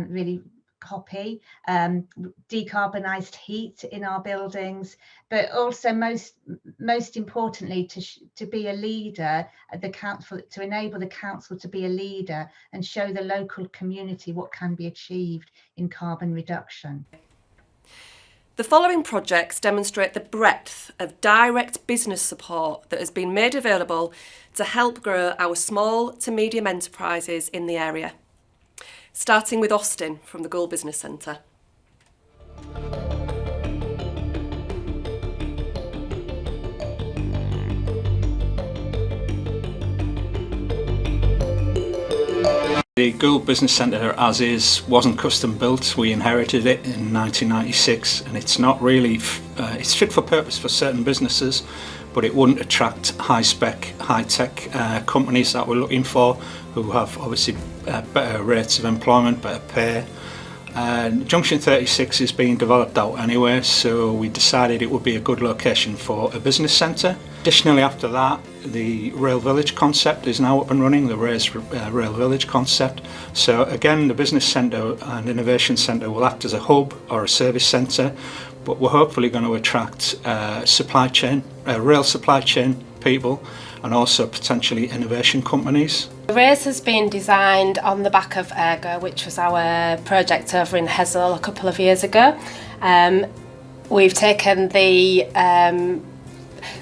really copy. Decarbonised heat in our buildings, but also most importantly to be a leader at the council, to enable the council to be a leader and show the local community what can be achieved in carbon reduction. The following projects demonstrate the breadth of direct business support that has been made available to help grow our small to medium enterprises in the area. Starting with Austin from the Gould Business Centre. The Gould Business Centre as is wasn't custom built. We inherited it in 1996 and it's not really, it's fit for purpose for certain businesses, but it wouldn't attract high spec, high tech companies that we're looking for, who have obviously better rates of employment, better pay. Junction 36 is being developed out anyway, so we decided it would be a good location for a business centre. Additionally, after that, the Rail Village concept is now up and running, the Rail Village concept. So again, the business centre and innovation centre will act as a hub or a service centre, but we're hopefully going to attract supply chain, rail supply chain people, and also potentially innovation companies. The race has been designed on the back of Ergo, which was our project over in Hessel a couple of years ago. We've taken the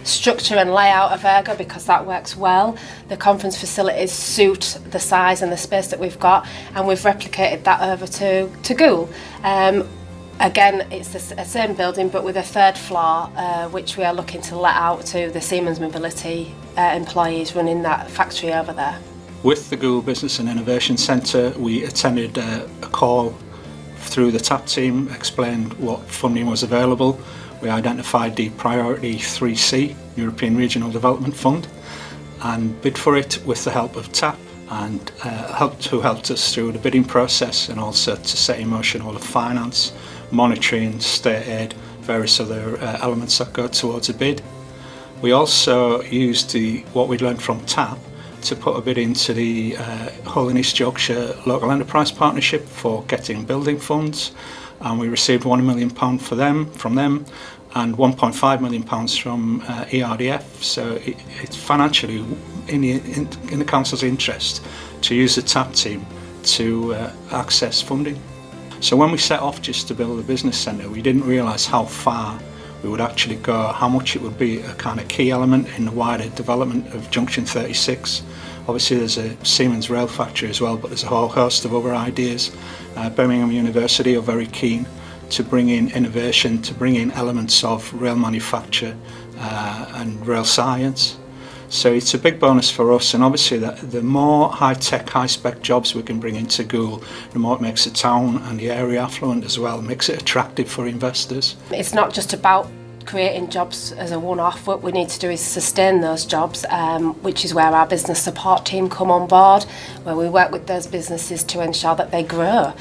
structure and layout of Ergo because that works well. The conference facilities suit the size and the space that we've got, and we've replicated that over to Goole. Again, it's the same building but with a third floor, which we are looking to let out to the Siemens Mobility employees running that factory over there. With the Goole Business and Innovation Centre, we attended a call through the TAP team, explained what funding was available. We identified the Priority 3C, European Regional Development Fund, and bid for it with the help of TAP, and who helped us through the bidding process and also to set in motion all the finance, monitoring, state aid, various other elements that go towards a bid. We also used what we'd learned from TAP to put a bid into the Hull and East Yorkshire Local Enterprise Partnership for getting building funds, and we received £1 million from them and £1.5 million from ERDF. So it's financially in the council's interest to use the TAP team to access funding. So when we set off just to build a business centre, we didn't realise how far we would actually go, how much it would be a kind of key element in the wider development of Junction 36. Obviously there's a Siemens rail factory as well, but there's a whole host of other ideas. Birmingham University are very keen to bring in innovation, to bring in elements of rail manufacture and rail science. So it's a big bonus for us, and obviously the more high-tech, high-spec jobs we can bring into Goole, the more it makes the town and the area affluent as well, makes it attractive for investors. It's not just about creating jobs as a one-off. What we need to do is sustain those jobs, which is where our business support team come on board, where we work with those businesses to ensure that they grow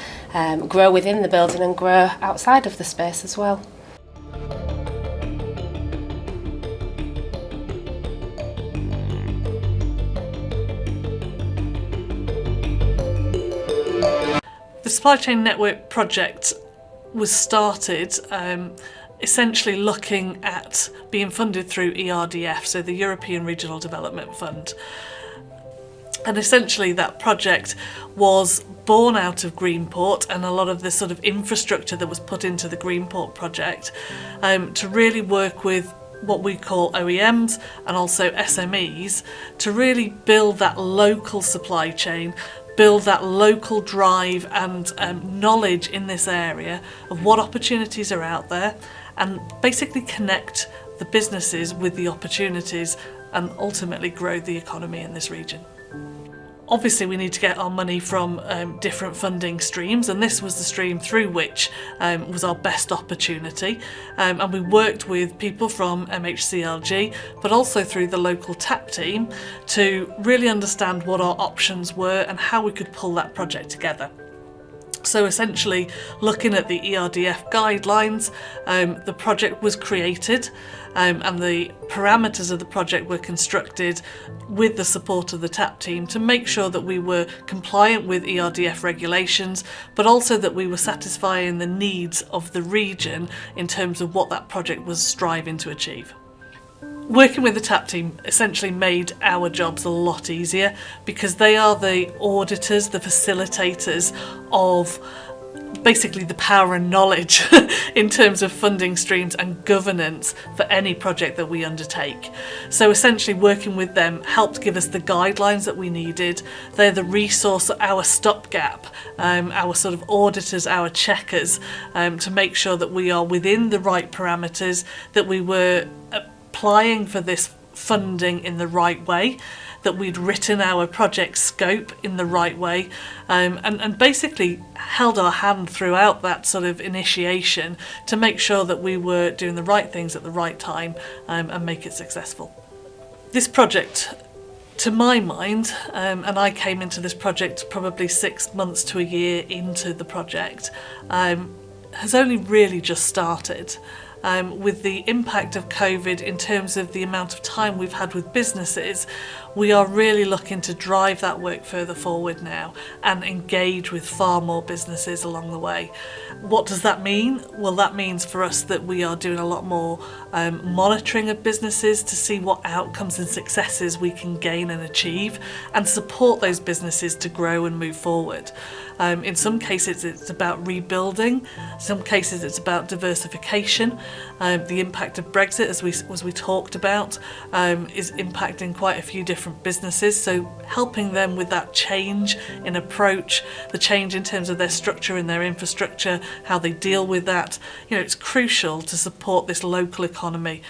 within the building and grow outside of the space as well. The Supply Chain Network project was started essentially looking at being funded through ERDF, so the European Regional Development Fund. And essentially that project was born out of Greenport and a lot of the sort of infrastructure that was put into the Greenport project to really work with what we call OEMs and also SMEs to really build that local supply chain, build that local drive and knowledge in this area of what opportunities are out there, and basically connect the businesses with the opportunities and ultimately grow the economy in this region. Obviously we need to get our money from different funding streams, and this was the stream through which was our best opportunity, and we worked with people from MHCLG but also through the local TAP team to really understand what our options were and how we could pull that project together. So essentially looking at the ERDF guidelines, the project was created and the parameters of the project were constructed with the support of the TAP team to make sure that we were compliant with ERDF regulations, but also that we were satisfying the needs of the region in terms of what that project was striving to achieve. Working with the TAP team essentially made our jobs a lot easier because they are the auditors, the facilitators of basically the power and knowledge in terms of funding streams and governance for any project that we undertake. So essentially working with them helped give us the guidelines that we needed. They're the resource, our stopgap, our sort of auditors, our checkers, to make sure that we are within the right parameters, that we were applying for this funding in the right way, that we'd written our project scope in the right way, and basically held our hand throughout that sort of initiation to make sure that we were doing the right things at the right time and make it successful. This project To my mind, and I came into this project probably 6 months to a year into the project, has only really just started. With the impact of COVID in terms of the amount of time we've had with businesses, we are really looking to drive that work further forward now and engage with far more businesses along the way. What does that mean? Well, that means for us that we are doing a lot more monitoring of businesses to see what outcomes and successes we can gain and achieve and support those businesses to grow and move forward. In some cases it's about rebuilding, some cases it's about diversification. The impact of Brexit, as we talked about, is impacting quite a few different businesses, so helping them with that change in approach, the change in terms of their structure and their infrastructure, how they deal with that. It's crucial to support this local economy.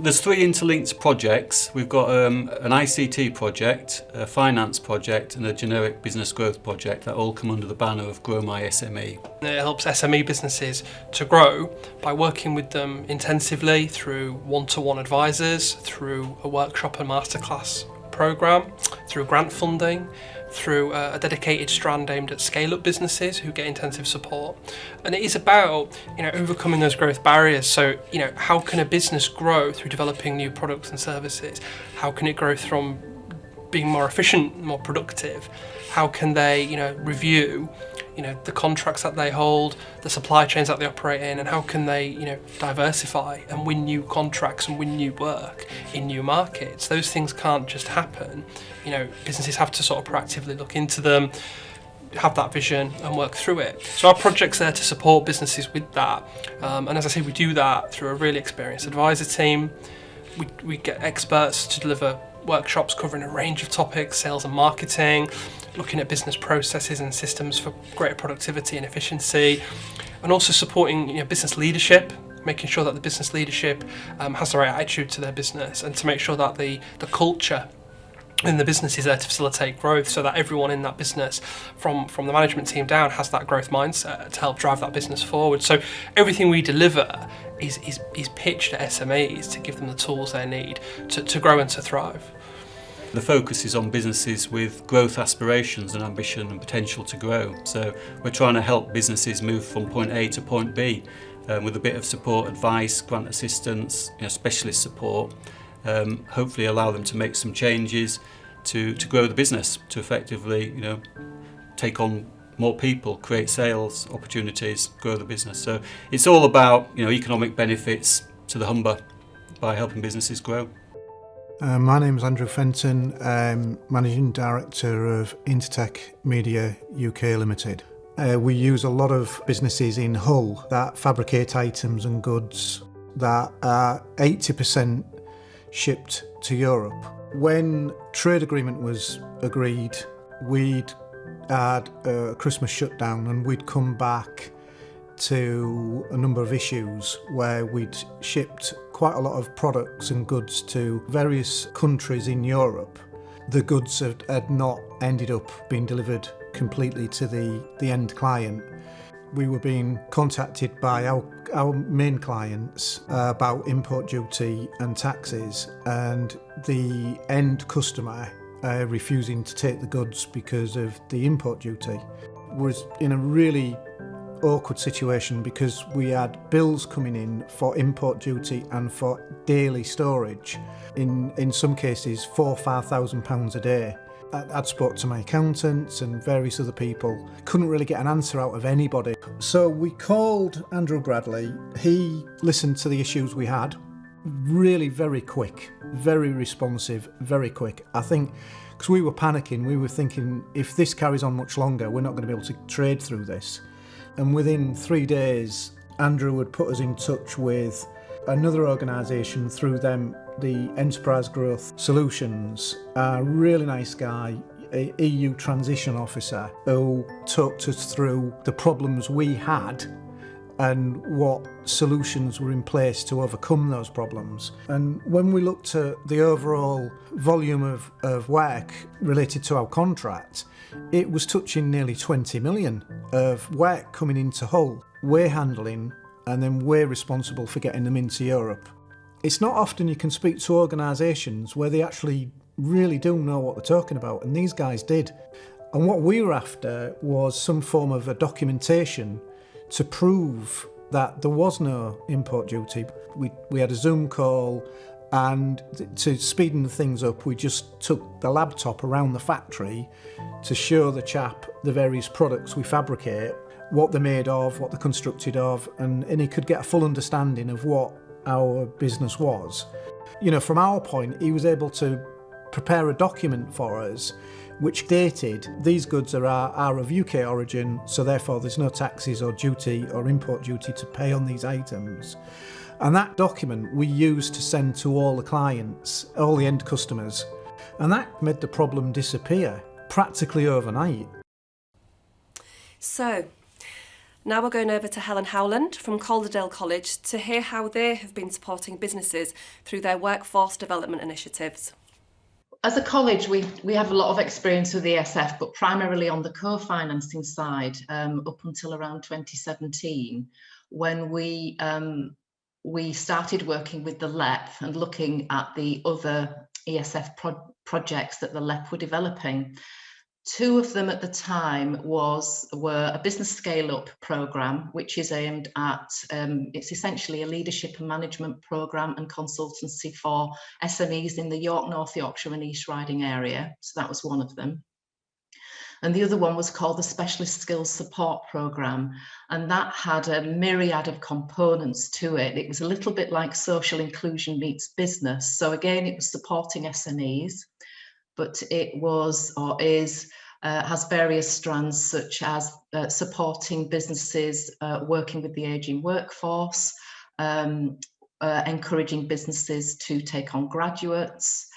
There's 3 interlinked projects. We've got an ICT project, a finance project and a generic business growth project that all come under the banner of Grow My SME. It helps SME businesses to grow by working with them intensively through one-to-one advisors, through a workshop and masterclass programme, through grant funding, through a dedicated strand aimed at scale-up businesses who get intensive support. And it is about overcoming those growth barriers. So how can a business grow through developing new products and services? How can it grow from being more efficient, more productive? How can they review the contracts that they hold, the supply chains that they operate in, and how can they diversify and win new contracts and win new work in new markets? Those things can't just happen. Businesses have to sort of proactively look into them, have that vision and work through it. So our project's there to support businesses with that, and as I say, we do that through a really experienced advisor team. We get experts to deliver workshops covering a range of topics: sales and marketing, looking at business processes and systems for greater productivity and efficiency, and also supporting business leadership, making sure that the business leadership has the right attitude to their business, and to make sure that the culture in the business is there to facilitate growth, so that everyone in that business, from the management team down, has that growth mindset to help drive that business forward. So everything we deliver is pitched at SMEs to give them the tools they need to grow and to thrive. The focus is on businesses with growth aspirations and ambition and potential to grow. So we're trying to help businesses move from point A to point B with a bit of support, advice, grant assistance, specialist support. Hopefully allow them to make some changes to grow the business, to effectively take on more people, create sales opportunities, grow the business. So it's all about economic benefits to the Humber by helping businesses grow. My name is Andrew Fenton, Managing Director of Intertech Media UK Limited. We use a lot of businesses in Hull that fabricate items and goods that are 80% shipped to Europe. When trade agreement was agreed, we'd had a Christmas shutdown and we'd come back to a number of issues where we'd shipped quite a lot of products and goods to various countries in Europe. The goods had not ended up being delivered completely to the end client. We were being contacted by our main clients about import duty and taxes, and the end customer refusing to take the goods because of the import duty. Was in a really awkward situation because we had bills coming in for import duty and for daily storage, in some cases £4,000 or £5,000 a day. I'd spoke to my accountants and various other people, couldn't really get an answer out of anybody. So we called Andrew Bradley. He listened to the issues we had, really very quick, very responsive, very quick. I think because we were panicking, we were thinking if this carries on much longer, we're not going to be able to trade through this. And within 3 days, Andrew would put us in touch with another organisation, through them, the Enterprise Growth Solutions, a really nice guy, a EU transition officer, who talked us through the problems we had and what solutions were in place to overcome those problems. And when we looked at the overall volume of work related to our contract, it was touching nearly 20 million of work coming into Hull. We're handling, and then we're responsible for getting them into Europe. It's not often you can speak to organisations where they actually really do know what they're talking about, and these guys did. And what we were after was some form of a documentation to prove that there was no import duty. We had a Zoom call, and to speeden things up, we just took the laptop around the factory to show the chap the various products we fabricate, what they're made of, what they're constructed of, and he could get a full understanding of what our business was. You know, from our point, he was able to prepare a document for us which dated these goods are of UK origin, so therefore there's no taxes or duty or import duty to pay on these items. And that document we used to send to all the clients, all the end customers, and that made the problem disappear practically overnight. So, now we're going over to Helen Howland from Calderdale College to hear how they have been supporting businesses through their workforce development initiatives. As a college, we have a lot of experience with ESF, but primarily on the co-financing side, up until around 2017, when we started working with the LEP and looking at the other ESF projects that the LEP were developing. Two of them at the time were a business scale-up programme, which is aimed at, it's essentially a leadership and management programme and consultancy for SMEs in the York, North Yorkshire and East Riding area. So that was one of them. And the other one was called the Specialist Skills Support Programme, and that had a myriad of components to it. It was a little bit like social inclusion meets business. So again, it was supporting SMEs, but it was or is has various strands such as supporting businesses working with the ageing workforce, encouraging businesses to take on graduates,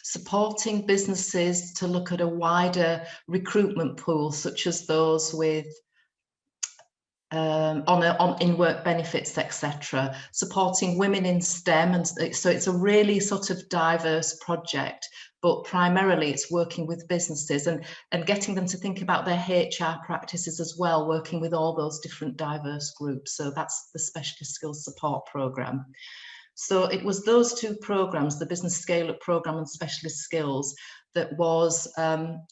supporting businesses to look at a wider recruitment pool, such as those with on in-work benefits, etc. Supporting women in STEM, and so it's a really sort of diverse project, but primarily it's working with businesses and getting them to think about their HR practices as well, working with all those different diverse groups. So that's the Specialist Skills Support Programme. So it was those two programs, the Business Scale-Up Programme and Specialist Skills, that was,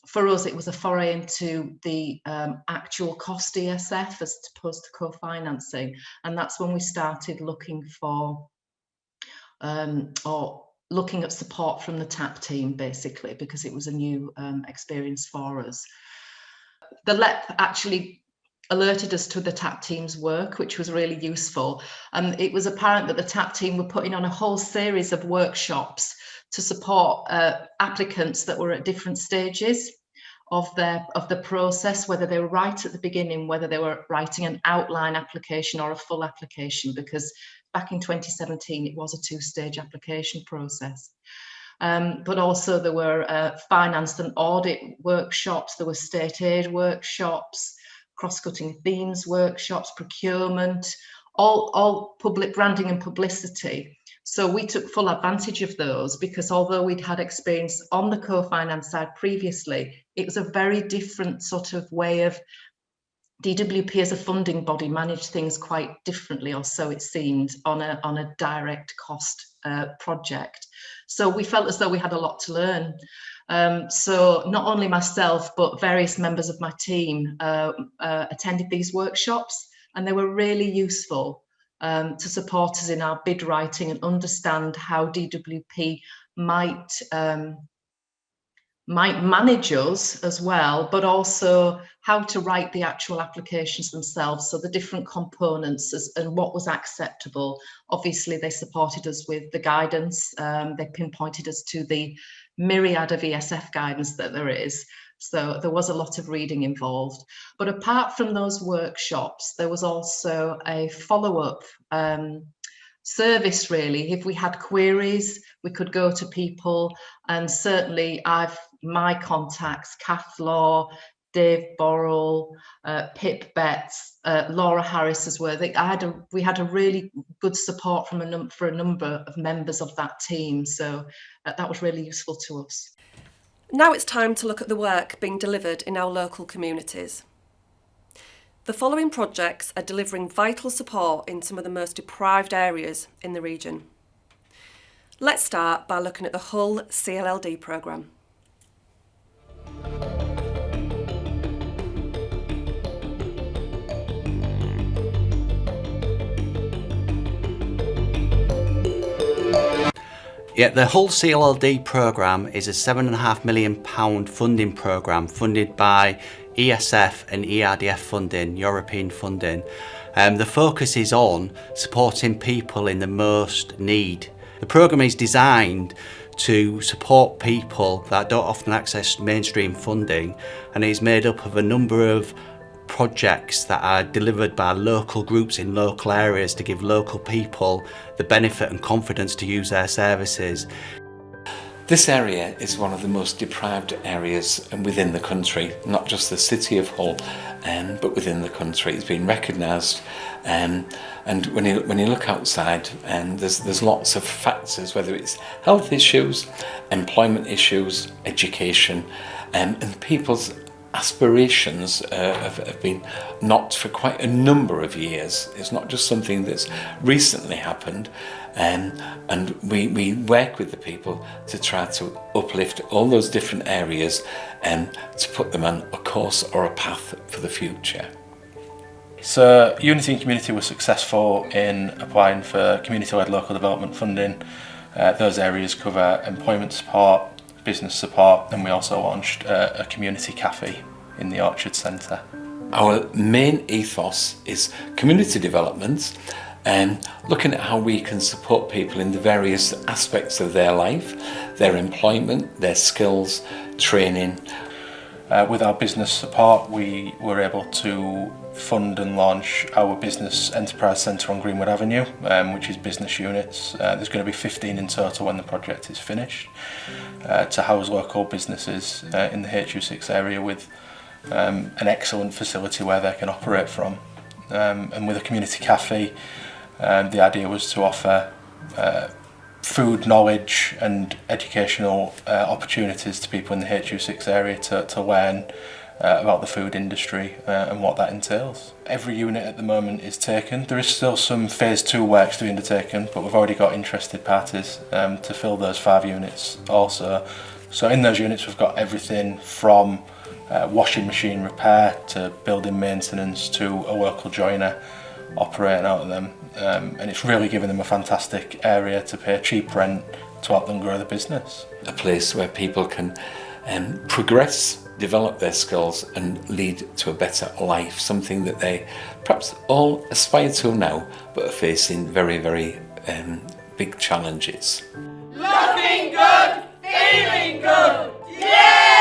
for us, it was a foray into the actual cost ESF as opposed to co-financing. And that's when we started looking for, or looking at support from the TAP team, basically, because it was a new experience for us. The LEP actually alerted us to the TAP team's work, which was really useful. And it was apparent that the TAP team were putting on a whole series of workshops to support applicants that were at different stages of the process, whether they were right at the beginning, whether they were writing an outline application or a full application, because back in 2017 it was a two-stage application process. But also there were finance and audit workshops, there were state aid workshops, cross-cutting themes workshops, procurement, all public branding and publicity. So we took full advantage of those, because although we'd had experience on the co-finance side previously, it was a very different sort of way of DWP as a funding body managed things quite differently, or so it seemed, on a direct cost project. So we felt as though we had a lot to learn. So not only myself, but various members of my team attended these workshops, and they were really useful to support us in our bid writing and understand how DWP might manage us as well, but also how to write the actual applications themselves, so the different components and what was acceptable. Obviously, they supported us with the guidance. They pinpointed us to the myriad of ESF guidance that there is. So there was a lot of reading involved. But apart from those workshops, there was also a follow-up service, really. If we had queries, we could go to people, and certainly my contacts, Kath Law, Dave Borrell, Pip Betts, Laura Harris as well. We had a really good support from a number of members of that team, so that was really useful to us. Now it's time to look at the work being delivered in our local communities. The following projects are delivering vital support in some of the most deprived areas in the region. Let's start by looking at the Hull CLLD programme. Yeah, the Hull CLLD programme is a £7.5 million funding programme funded by ESF and ERDF funding, European funding. The focus is on supporting people in the most need. The programme is designed to support people that don't often access mainstream funding, and is made up of a number of projects that are delivered by local groups in local areas to give local people the benefit and confidence to use their services. This area is one of the most deprived areas within the country, not just the city of Hull, but within the country. It's been recognised, and when you look outside, there's lots of factors, whether it's health issues, employment issues, education, and people's aspirations have been knocked for quite a number of years. It's not just something that's recently happened, and we work with the people to try to uplift all those different areas and to put them on a course or a path for the future. So Unity and Community were successful in applying for community-led local development funding. Those areas cover employment support, business support, and we also launched a community cafe in the Orchard Centre. Our main ethos is community development and looking at how we can support people in the various aspects of their life, their employment, their skills, training. With our business support, we were able to fund and launch our Business Enterprise Centre on Greenwood Avenue, which is business units. There's going to be 15 in total when the project is finished, to house local businesses in the HU6 area with an excellent facility where they can operate from. And with a community cafe, the idea was to offer food knowledge and educational opportunities to people in the HU6 area to learn about the food industry and what that entails. Every unit at the moment is taken. There is still some phase 2 works to be undertaken, but we've already got interested parties to fill those 5 units also. So in those units we've got everything from washing machine repair to building maintenance to a local joiner operating out of them, and it's really given them a fantastic area to pay cheap rent to help them grow the business. A place where people can progress, develop their skills and lead to a better life, something that they perhaps all aspire to now but are facing very, very big challenges. Looking good, feeling good, yeah!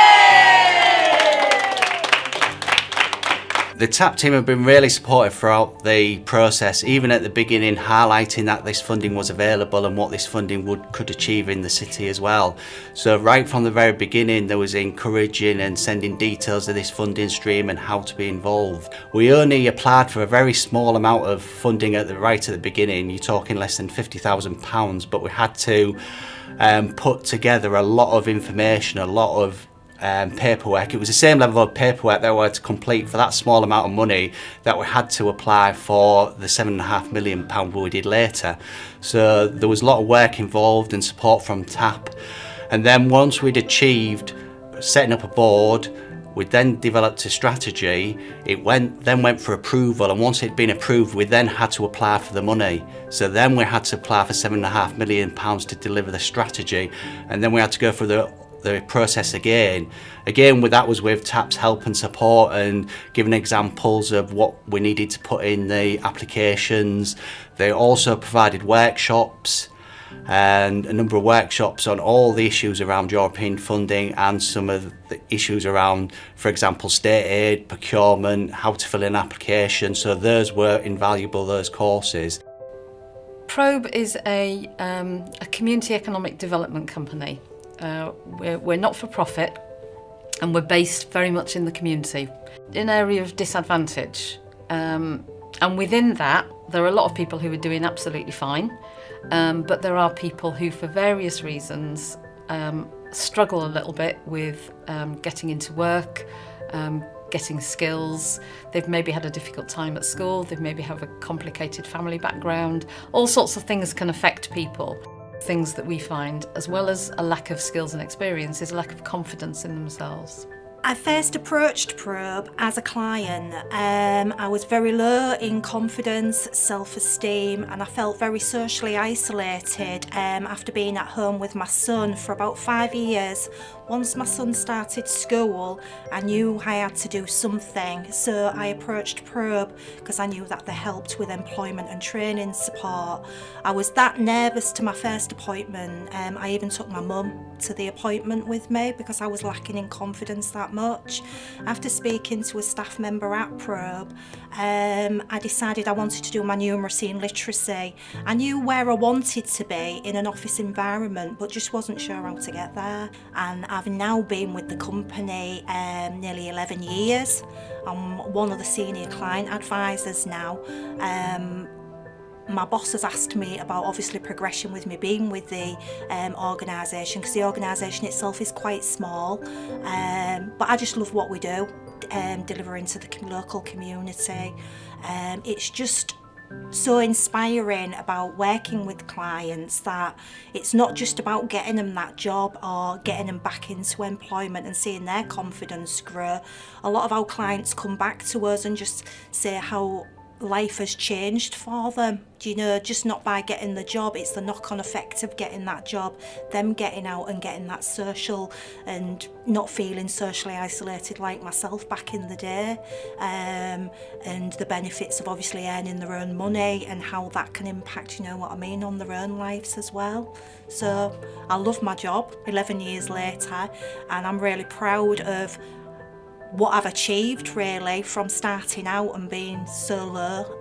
The TAP team have been really supportive throughout the process, even at the beginning highlighting that this funding was available and what this funding could achieve in the city as well. So right from the very beginning there was encouraging and sending details of this funding stream and how to be involved. We only applied for a very small amount of funding right at the beginning, you're talking less than £50,000, but we had to put together a lot of information, a lot of paperwork. It was the same level of paperwork that we had to complete for that small amount of money that we had to apply for the £7.5 million we did later. So there was a lot of work involved and support from TAP. And then once we'd achieved setting up a board, we then developed a strategy. It then went for approval, and once it'd been approved, we then had to apply for the money. So then we had to apply for £7.5 million to deliver the strategy, and then we had to go through the process again. That was with TAP's help and support and giving examples of what we needed to put in the applications. They also provided workshops and a number of workshops on all the issues around European funding and some of the issues around, for example, state aid, procurement, how to fill in an application. So those were invaluable, those courses. Probe is a community economic development company. We're not for profit, and we're based very much in the community. An area of disadvantage, and within that there are a lot of people who are doing absolutely fine, but there are people who for various reasons struggle a little bit with getting into work, getting skills. They've maybe had a difficult time at school, they've maybe have a complicated family background. All sorts of things can affect people. Things that we find, as well as a lack of skills and experience, is a lack of confidence in themselves. I first approached Probe as a client. I was very low in confidence, self-esteem, and I felt very socially isolated after being at home with my son for about 5 years. Once my son started school, I knew I had to do something, so I approached Probe because I knew that they helped with employment and training support. I was that nervous to my first appointment. I even took my mum to the appointment with me because I was lacking in confidence that much. After speaking to a staff member at Probe, I decided I wanted to do my numeracy and literacy. I knew where I wanted to be in an office environment, but just wasn't sure how to get there. And I've now been with the company nearly 11 years. I'm one of the senior client advisors now. My boss has asked me about obviously progression with me being with the organisation, because the organisation itself is quite small, but I just love what we do, delivering to the local community. It's just so inspiring about working with clients that it's not just about getting them that job or getting them back into employment and seeing their confidence grow. A lot of our clients come back to us and just say how life has changed for them. You know, just not by getting the job, it's the knock-on effect of getting that job, them getting out and getting that social and not feeling socially isolated like myself back in the day, and the benefits of obviously earning their own money and how that can impact, you know what I mean, on their own lives as well. So I love my job 11 years later, and I'm really proud of what I've achieved really from starting out and being so low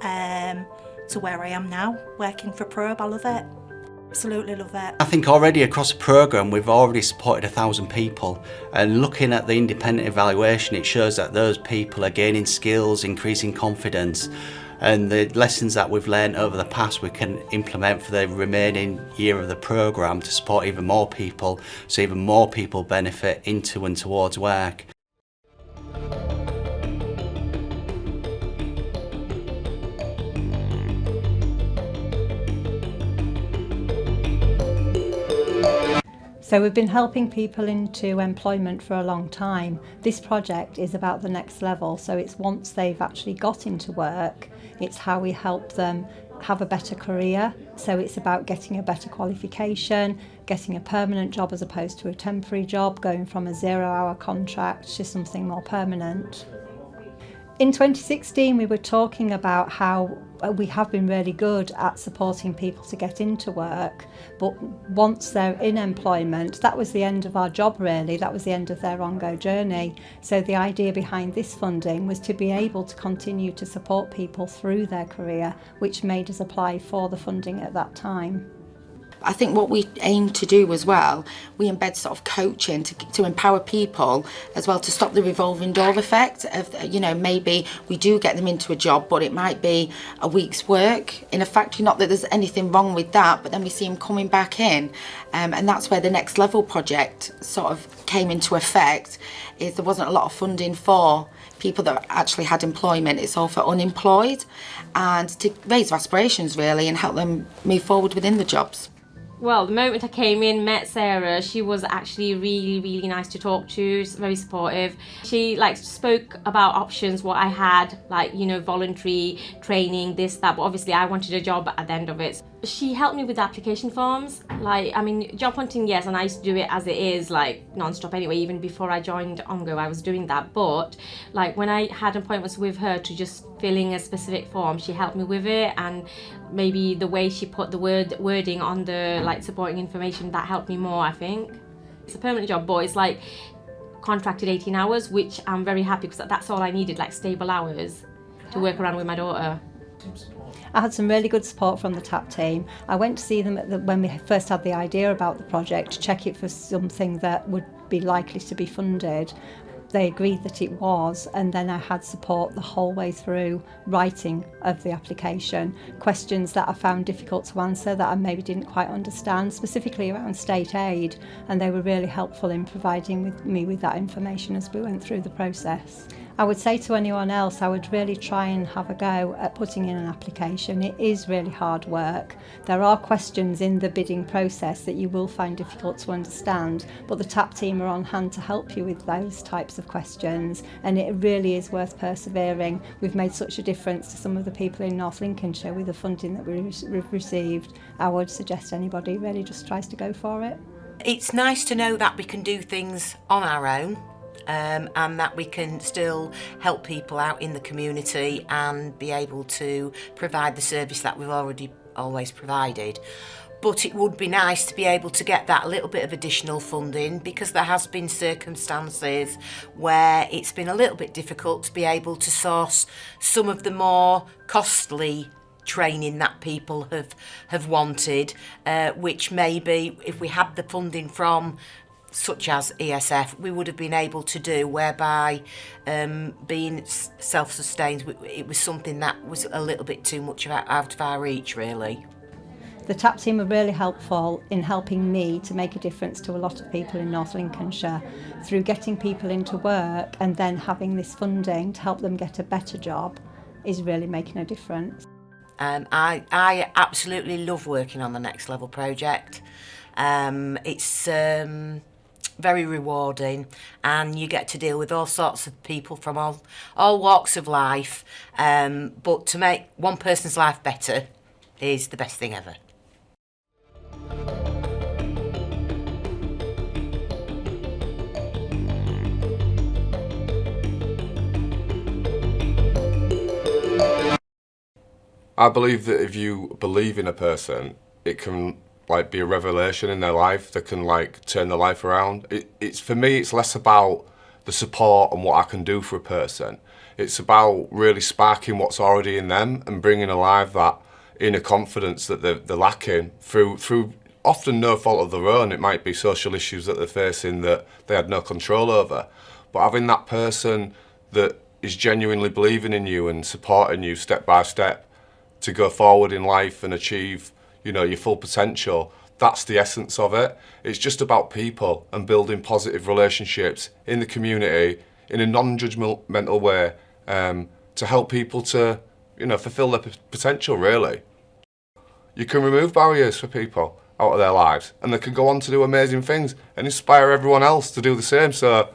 to where I am now, working for Probe. I love it. Absolutely love it. I think already across the programme we've already supported 1,000 people, and looking at the independent evaluation it shows that those people are gaining skills, increasing confidence, and the lessons that we've learned over the past we can implement for the remaining year of the programme to support even more people, so even more people benefit into and towards work. So we've been helping people into employment for a long time. This project is about the next level, so it's once they've actually got into work, it's how we help them have a better career. So it's about getting a better qualification, getting a permanent job as opposed to a temporary job, going from a 0-hour contract to something more permanent. In 2016 we were talking about how we have been really good at supporting people to get into work, but once they're in employment, that was the end of our job really, that was the end of their ongoing journey. So the idea behind this funding was to be able to continue to support people through their career, which made us apply for the funding at that time. I think what we aim to do as well, we embed sort of coaching to empower people as well, to stop the revolving door effect of, you know, maybe we do get them into a job, but it might be a week's work in a factory. Not that there's anything wrong with that, but then we see them coming back in. And that's where the Next Level project sort of came into effect, is there wasn't a lot of funding for people that actually had employment. It's all for unemployed, and to raise their aspirations really and help them move forward within the jobs. Well, the moment I came in, met Sarah, she was actually really nice to talk to, very supportive. She spoke about options, what I had, voluntary training, this, that, but obviously I wanted a job at the end of it. She helped me with the application forms. Job hunting, yes, and I used to do it as it is, non-stop anyway. Even before I joined ONGO, I was doing that. But, when I had appointments with her to just fill in a specific form, she helped me with it, and maybe the way she put the wording on the, supporting information, that helped me more, I think. It's a permanent job, but it's, contracted 18 hours, which I'm very happy, because that's all I needed, stable hours to work around with my daughter. I had some really good support from the TAP team. I went to see them when we first had the idea about the project, to check it for something that would be likely to be funded. They agreed that it was, and then I had support the whole way through writing of the application. Questions that I found difficult to answer, that I maybe didn't quite understand, specifically around state aid, and they were really helpful in providing me with that information as we went through the process. I would say to anyone else, I would really try and have a go at putting in an application. It is really hard work. There are questions in the bidding process that you will find difficult to understand, but the TAP team are on hand to help you with those types of questions, and it really is worth persevering. We've made such a difference to some of the people in North Lincolnshire with the funding that we've received. I would suggest anybody really just tries to go for it. It's nice to know that we can do things on our own. And that we can still help people out in the community and be able to provide the service that we've already always provided. But it would be nice to be able to get that little bit of additional funding, because there has been circumstances where it's been a little bit difficult to be able to source some of the more costly training that people have wanted, which maybe if we had the funding from such as ESF, we would have been able to do, whereby being self-sustained, it was something that was a little bit too much out of our reach, really. The TAP team are really helpful in helping me to make a difference to a lot of people in North Lincolnshire through getting people into work, and then having this funding to help them get a better job is really making a difference. I absolutely love working on the Next Level project. It's very rewarding, and you get to deal with all sorts of people from all walks of life, but to make one person's life better is the best thing ever. I believe that if you believe in a person, it can be a revelation in their life that can turn their life around. It's for me, it's less about the support and what I can do for a person. It's about really sparking what's already in them and bringing alive that inner confidence that they're lacking through often no fault of their own. It might be social issues that they're facing that they had no control over. But having that person that is genuinely believing in you and supporting you step by step to go forward in life and achieve, your full potential, that's the essence of it. It's just about people and building positive relationships in the community in a non-judgmental way, to help people to, fulfill their potential, really. You can remove barriers for people out of their lives, and they can go on to do amazing things and inspire everyone else to do the same. So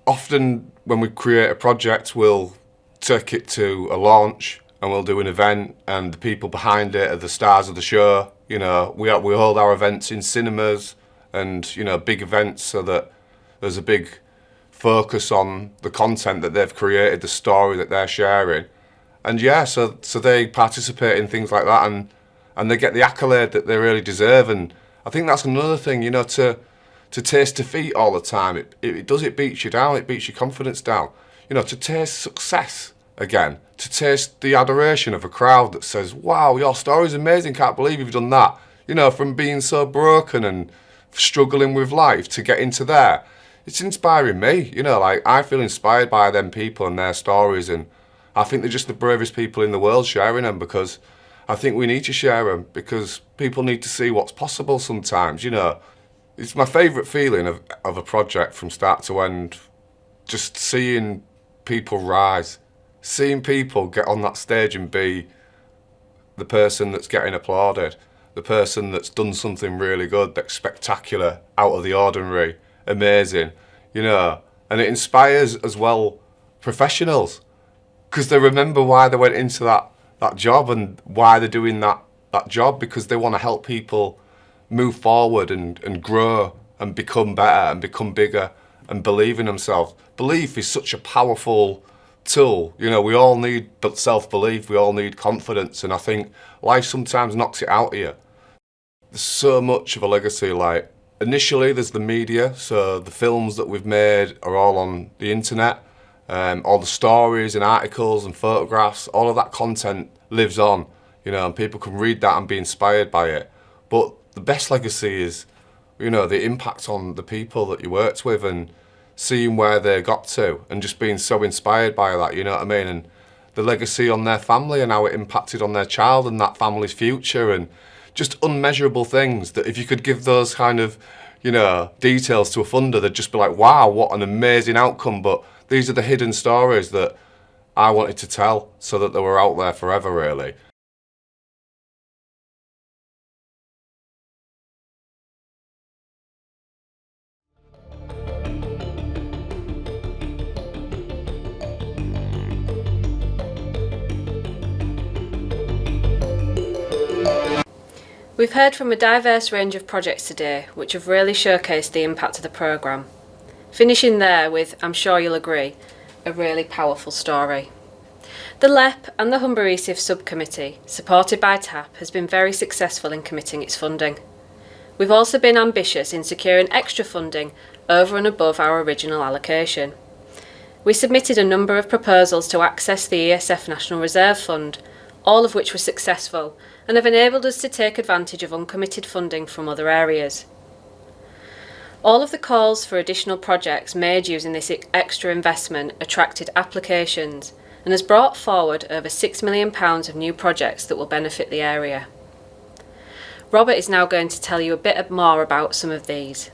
often when we create a project, we'll take it to a launch and we'll do an event, and the people behind it are the stars of the show. We hold our events in cinemas and, big events, so that there's a big focus on the content that they've created, the story that they're sharing. And so they participate in things like that, and they get the accolade that they really deserve. And I think that's another thing, to taste defeat all the time, it beats you down, it beats your confidence down. To taste success again, to taste the adoration of a crowd that says, wow, your story's amazing, can't believe you've done that. From being so broken and struggling with life to get into there. It's inspiring me, I feel inspired by them people and their stories, and I think they're just the bravest people in the world sharing them, because I think we need to share them, because people need to see what's possible sometimes, It's my favourite feeling of a project from start to end, just seeing people rise. Seeing people get on that stage and be the person that's getting applauded, the person that's done something really good, that's spectacular, out of the ordinary, amazing, and it inspires as well professionals, because they remember why they went into that job and why they're doing that job, because they want to help people move forward and grow and become better and become bigger and believe in themselves. Belief is such a powerful tool. We all need self-belief, we all need confidence, and I think life sometimes knocks it out of you. There's so much of a legacy. Initially there's the media, so the films that we've made are all on the internet, all the stories and articles and photographs, all of that content lives on, and people can read that and be inspired by it. But the best legacy is, the impact on the people that you worked with, and seeing where they got to and just being so inspired by that, you know what I mean? And the legacy on their family and how it impacted on their child and that family's future, and just unmeasurable things that if you could give those kind of, you know, details to a funder, they'd just be like, wow, what an amazing outcome. But these are the hidden stories that I wanted to tell so that they were out there forever, really. We've heard from a diverse range of projects today, which have really showcased the impact of the programme. Finishing there with, I'm sure you'll agree, a really powerful story. The LEP and the Humber ESIF subcommittee, supported by TAP, has been very successful in committing its funding. We've also been ambitious in securing extra funding over and above our original allocation. We submitted a number of proposals to access the ESF National Reserve Fund, all of which were successful and have enabled us to take advantage of uncommitted funding from other areas. All of the calls for additional projects made using this extra investment attracted applications and has brought forward over £6 million of new projects that will benefit the area. Robert is now going to tell you a bit more about some of these.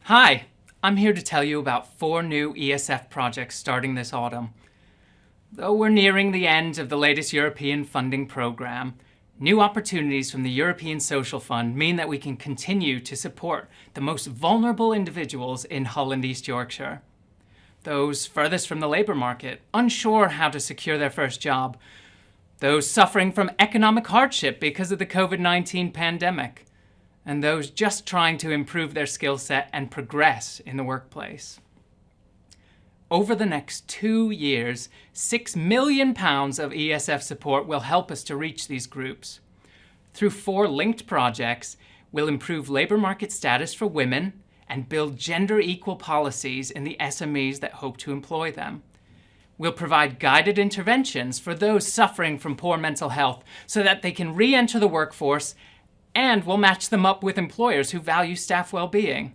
Hi, I'm here to tell you about 4 new ESF projects starting this autumn. Though we're nearing the end of the latest European funding programme, new opportunities from the European Social Fund mean that we can continue to support the most vulnerable individuals in Hull and East Yorkshire. Those furthest from the labour market, unsure how to secure their first job. Those suffering from economic hardship because of the COVID-19 pandemic. And those just trying to improve their skill set and progress in the workplace. Over the next 2 years, £6 million of ESF support will help us to reach these groups. Through 4 linked projects, we'll improve labour market status for women and build gender equal policies in the SMEs that hope to employ them. We'll provide guided interventions for those suffering from poor mental health so that they can re-enter the workforce, and we'll match them up with employers who value staff well-being.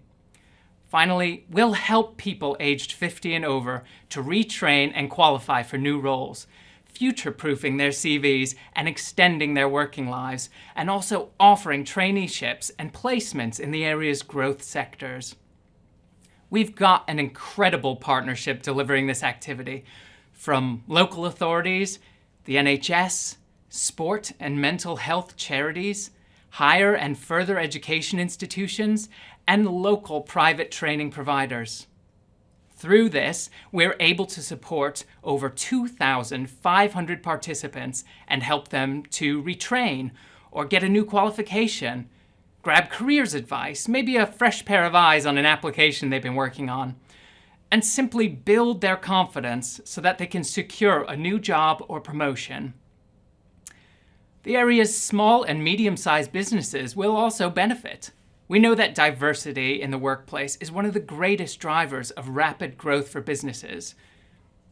Finally, we'll help people aged 50 and over to retrain and qualify for new roles, future-proofing their CVs and extending their working lives, and also offering traineeships and placements in the area's growth sectors. We've got an incredible partnership delivering this activity, from local authorities, the NHS, sport and mental health charities, higher and further education institutions, and local private training providers. Through this, we're able to support over 2,500 participants and help them to retrain or get a new qualification, grab careers advice, maybe a fresh pair of eyes on an application they've been working on, and simply build their confidence so that they can secure a new job or promotion. The area's small and medium-sized businesses will also benefit. We know that diversity in the workplace is one of the greatest drivers of rapid growth for businesses.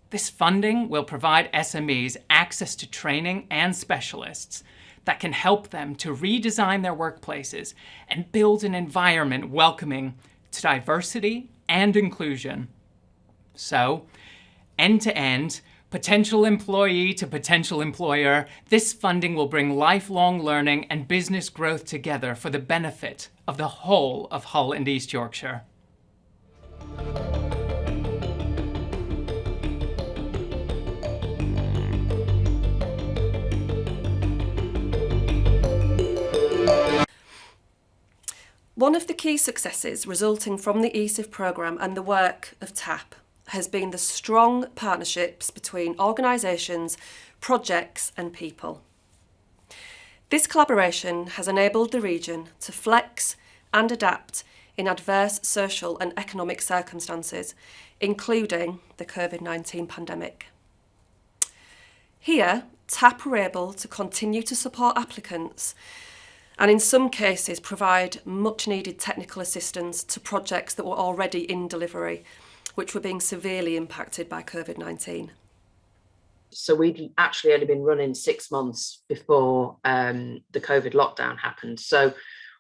This funding will provide SMEs access to training and specialists that can help them to redesign their workplaces and build an environment welcoming to diversity and inclusion. So, end to end, potential employee to potential employer, this funding will bring lifelong learning and business growth together for the benefit of the whole of Hull and East Yorkshire. One of the key successes resulting from the ESIF programme and the work of TAP has been the strong partnerships between organisations, projects and people. This collaboration has enabled the region to flex and adapt in adverse social and economic circumstances, including the COVID-19 pandemic. Here, TAP were able to continue to support applicants and in some cases provide much needed technical assistance to projects that were already in delivery, which were being severely impacted by COVID-19. So we'd actually only been running 6 months before the COVID lockdown happened. So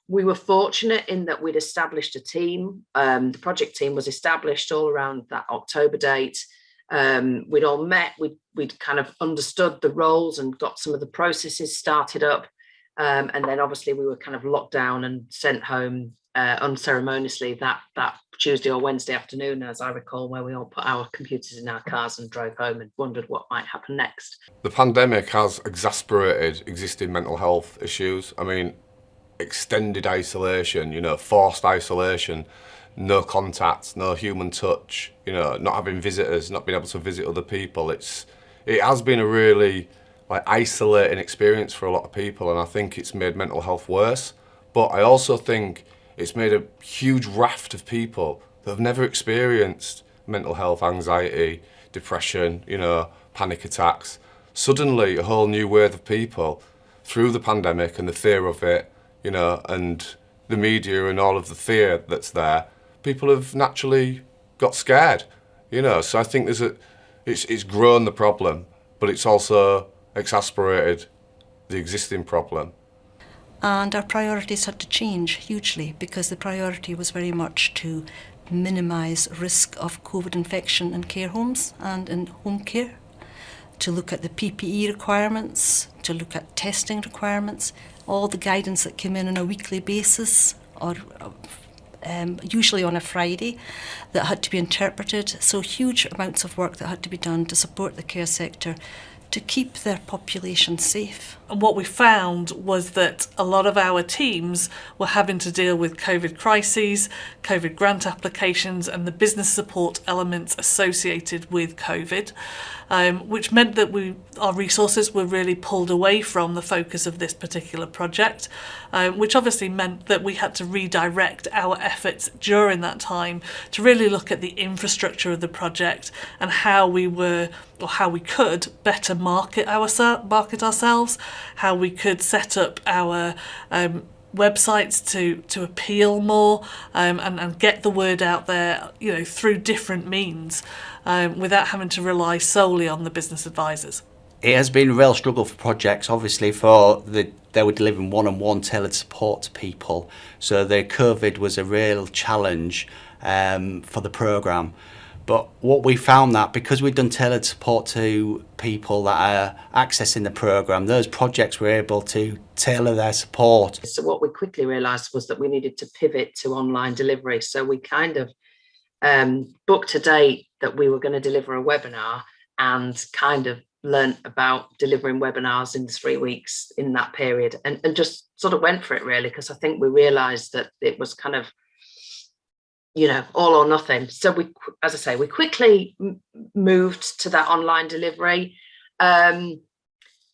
we were fortunate in that we'd established a team. The project team was established all around that October date. We'd all met, we'd kind of understood the roles and got some of the processes started up. And then obviously we were kind of locked down and sent home unceremoniously that Tuesday or Wednesday afternoon, as I recall, where we all put our computers in our cars and drove home and wondered what might happen next. The pandemic has exacerbated existing mental health issues. I mean, extended isolation, forced isolation, no contact, no human touch, not having visitors, not being able to visit other people. It has been a really isolating experience for a lot of people, and I think it's made mental health worse. But I also think it's made a huge raft of people that have never experienced mental health, anxiety, depression, panic attacks. Suddenly a whole new wave of people through the pandemic and the fear of it, and the media and all of the fear that's there, people have naturally got scared, So I think it's grown the problem, but it's also exasperated the existing problem. And our priorities had to change hugely, because the priority was very much to minimise risk of COVID infection in care homes and in home care, to look at the PPE requirements, to look at testing requirements, all the guidance that came in on a weekly basis, or usually on a Friday, that had to be interpreted. So huge amounts of work that had to be done to support the care sector to keep their population safe. And what we found was that a lot of our teams were having to deal with COVID crises, COVID grant applications, and the business support elements associated with COVID, which meant that our resources were really pulled away from the focus of this particular project, which obviously meant that we had to redirect our efforts during that time to really look at the infrastructure of the project and how we could better market ourselves, how we could set up our websites to appeal more and get the word out there, through different means, without having to rely solely on the business advisors. It has been a real struggle for projects, obviously, they were delivering one-on-one tailored support to people. So the COVID was a real challenge for the programme. But what we found that because we'd done tailored support to people that are accessing the programme, those projects were able to tailor their support. So what we quickly realised was that we needed to pivot to online delivery. So we kind of booked a date that we were going to deliver a webinar, and kind of learnt about delivering webinars in 3 weeks in that period, and just sort of went for it, really, because I think we realised that it was kind of, all or nothing. So we quickly moved to that online delivery and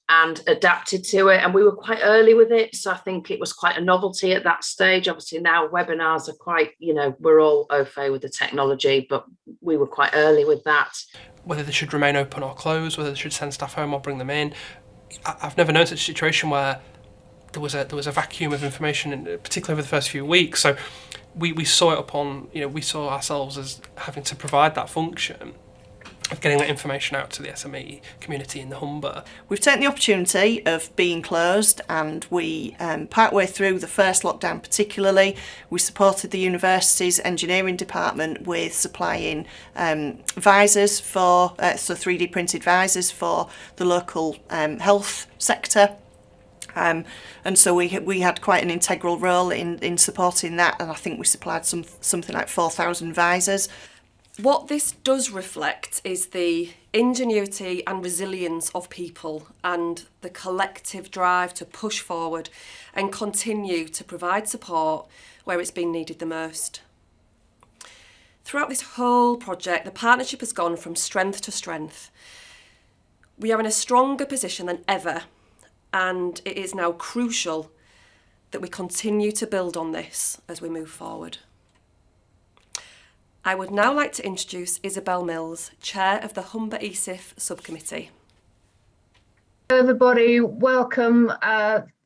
adapted to it. And we were quite early with it. So I think it was quite a novelty at that stage. Obviously now webinars are quite, we're all au fait with the technology, but we were quite early with that. Whether they should remain open or close, whether they should send staff home or bring them in. I've never known such a situation where there was a vacuum of information, particularly over the first few weeks. So we saw it upon, we saw ourselves as having to provide that function of getting that information out to the SME community in the Humber. We've taken the opportunity of being closed, and we, partway through the first lockdown particularly, we supported the university's engineering department with supplying visors so 3D printed visors for the local health sector. And so we had quite an integral role in supporting that, and I think we supplied something like 4,000 visors. What this does reflect is the ingenuity and resilience of people and the collective drive to push forward and continue to provide support where it's been needed the most. Throughout this whole project, the partnership has gone from strength to strength. We are in a stronger position than ever, and it is now crucial that we continue to build on this as we move forward. I would now like to introduce Isabel Mills, Chair of the Humber ESIF Subcommittee. Everybody, welcome.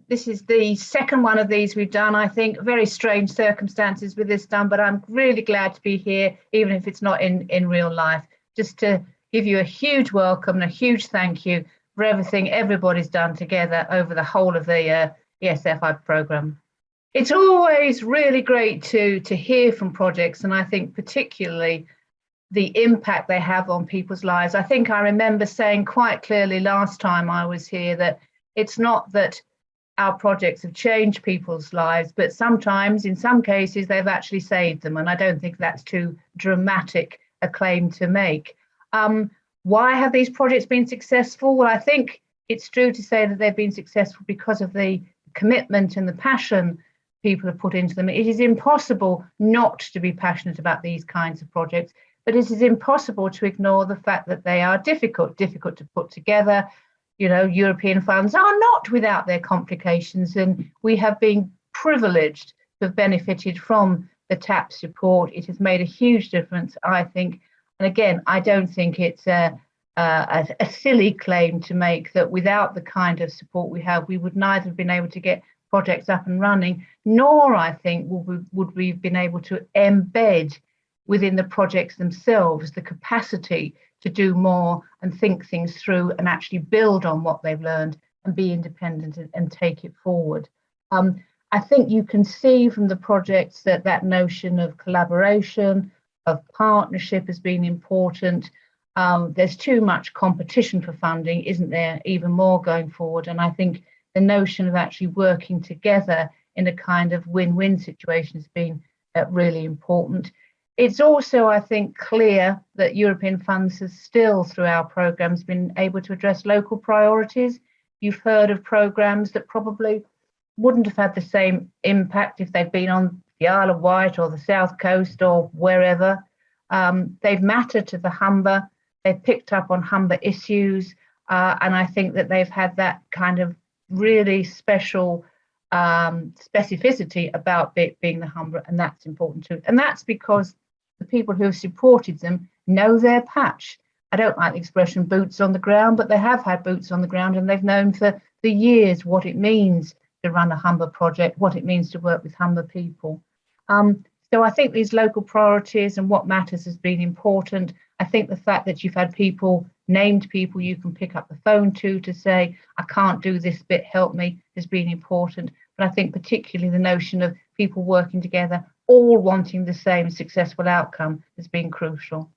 This is the second one of these we've done. I think very strange circumstances with this done, but I'm really glad to be here, even if it's not in real life, just to give you a huge welcome and a huge thank you for everything everybody's done together over the whole of the ESF programme. It's always really great to hear from projects, and I think particularly the impact they have on people's lives. I think I remember saying quite clearly last time I was here that it's not that our projects have changed people's lives, but sometimes, in some cases, they've actually saved them. And I don't think that's too dramatic a claim to make. Why have these projects been successful? Well, I think it's true to say that they've been successful because of the commitment and the passion people have put into them. It is impossible not to be passionate about these kinds of projects, but it is impossible to ignore the fact that they are difficult to put together. You know, European funds are not without their complications, and we have been privileged to have benefited from the TAP support. It has made a huge difference, I think. And again, I don't think it's a silly claim to make that without the kind of support we have, we would neither have been able to get projects up and running, nor I think would we have been able to embed within the projects themselves the capacity to do more and think things through and actually build on what they've learned and be independent and take it forward. I think you can see from the projects that notion of collaboration, of partnership has been important. There's too much competition for funding, isn't there, even more going forward? And I think the notion of actually working together in a kind of win-win situation has been really important. It's also, I think, clear that European funds has still, through our programmes, been able to address local priorities. You've heard of programmes that probably wouldn't have had the same impact if they'd been on the Isle of Wight or the South Coast or wherever. They've mattered to the Humber. They've picked up on Humber issues. And I think that they've had that kind of really special specificity about it being the Humber, and that's important too. And that's because the people who have supported them know their patch. I don't like the expression boots on the ground, but they have had boots on the ground, and they've known for years what it means to run a Humber project, what it means to work with Humber people. So I think these local priorities and what matters has been important. I think the fact that you've had people, named people you can pick up the phone to say, I can't do this bit, help me, has been important. But I think particularly the notion of people working together, all wanting the same successful outcome, has been crucial.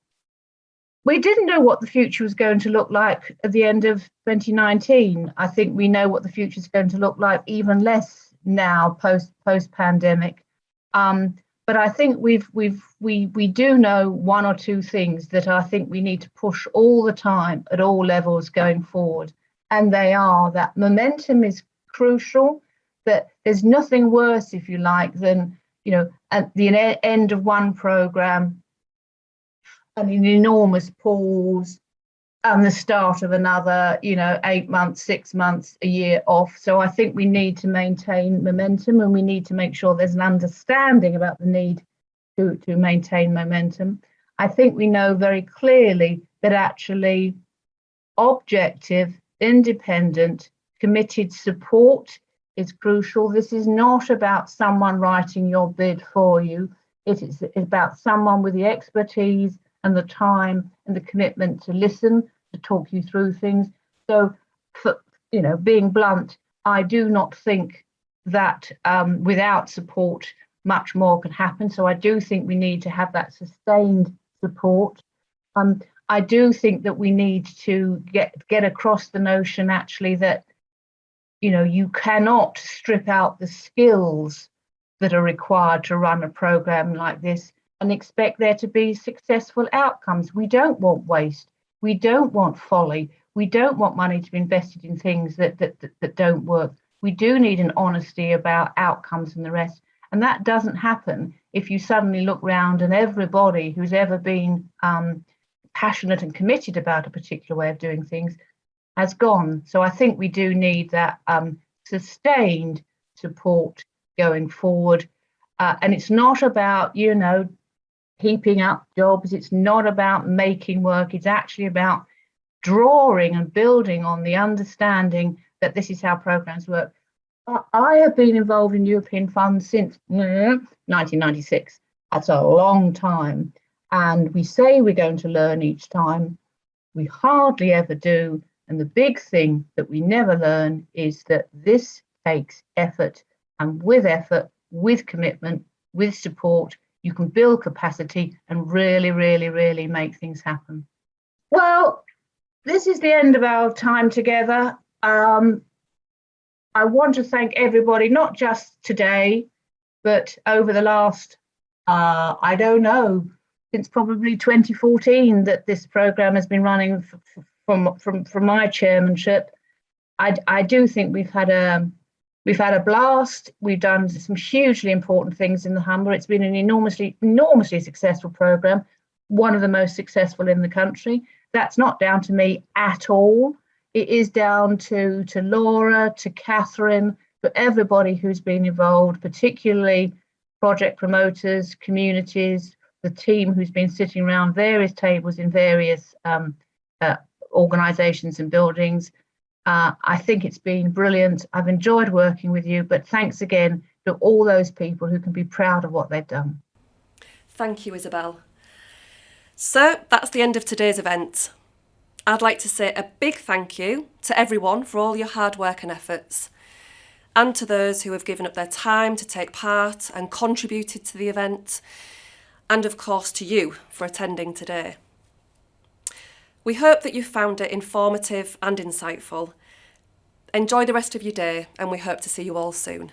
We didn't know what the future was going to look like at the end of 2019. I think we know what the future is going to look like even less now, post-pandemic. But I think we do know one or two things that I think we need to push all the time at all levels going forward. And they are that momentum is crucial, that there's nothing worse, if you like, than, you know, at the end of one programme, and an enormous pause and the start of another, 8 months, 6 months, a year off. So I think we need to maintain momentum, and we need to make sure there's an understanding about the need to maintain momentum. I think we know very clearly that actually objective, independent, committed support is crucial. This is not about someone writing your bid for you. It is about someone with the expertise and the time and the commitment to listen, to talk you through things. So, being blunt, I do not think that without support, much more can happen. So I do think we need to have that sustained support. I do think that we need to get across the notion actually that, you cannot strip out the skills that are required to run a program like this and expect there to be successful outcomes. We don't want waste. We don't want folly. We don't want money to be invested in things that don't work. We do need an honesty about outcomes and the rest. And that doesn't happen if you suddenly look round and everybody who's ever been passionate and committed about a particular way of doing things has gone. So I think we do need that sustained support going forward. And it's not about, heaping up jobs. It's not about making work. It's actually about drawing and building on the understanding that this is how programs work. I have been involved in European funds since 1996. That's a long time. And we say we're going to learn each time. we hardly ever do. And the big thing that we never learn is that this takes effort, and with commitment, with support, you can build capacity and really, really, really make things happen. Well, this is the end of our time together. I want to thank everybody, not just today, but over the last, I don't know, since probably 2014 that this programme has been running from my chairmanship. I do think we've had a blast. We've done some hugely important things in the Humber. It's been an enormously successful programme, one of the most successful in the country. That's not down to me at all. It is down to Laura, to Catherine, to everybody who's been involved, particularly project promoters, communities, the team who's been sitting around various tables in various organisations and buildings. I think it's been brilliant. I've enjoyed working with you, but thanks again to all those people who can be proud of what they've done. Thank you, Isabel. So that's the end of today's event. I'd like to say a big thank you to everyone for all your hard work and efforts, and to those who have given up their time to take part and contributed to the event, and of course to you for attending today. We hope that you found it informative and insightful. Enjoy the rest of your day, and we hope to see you all soon.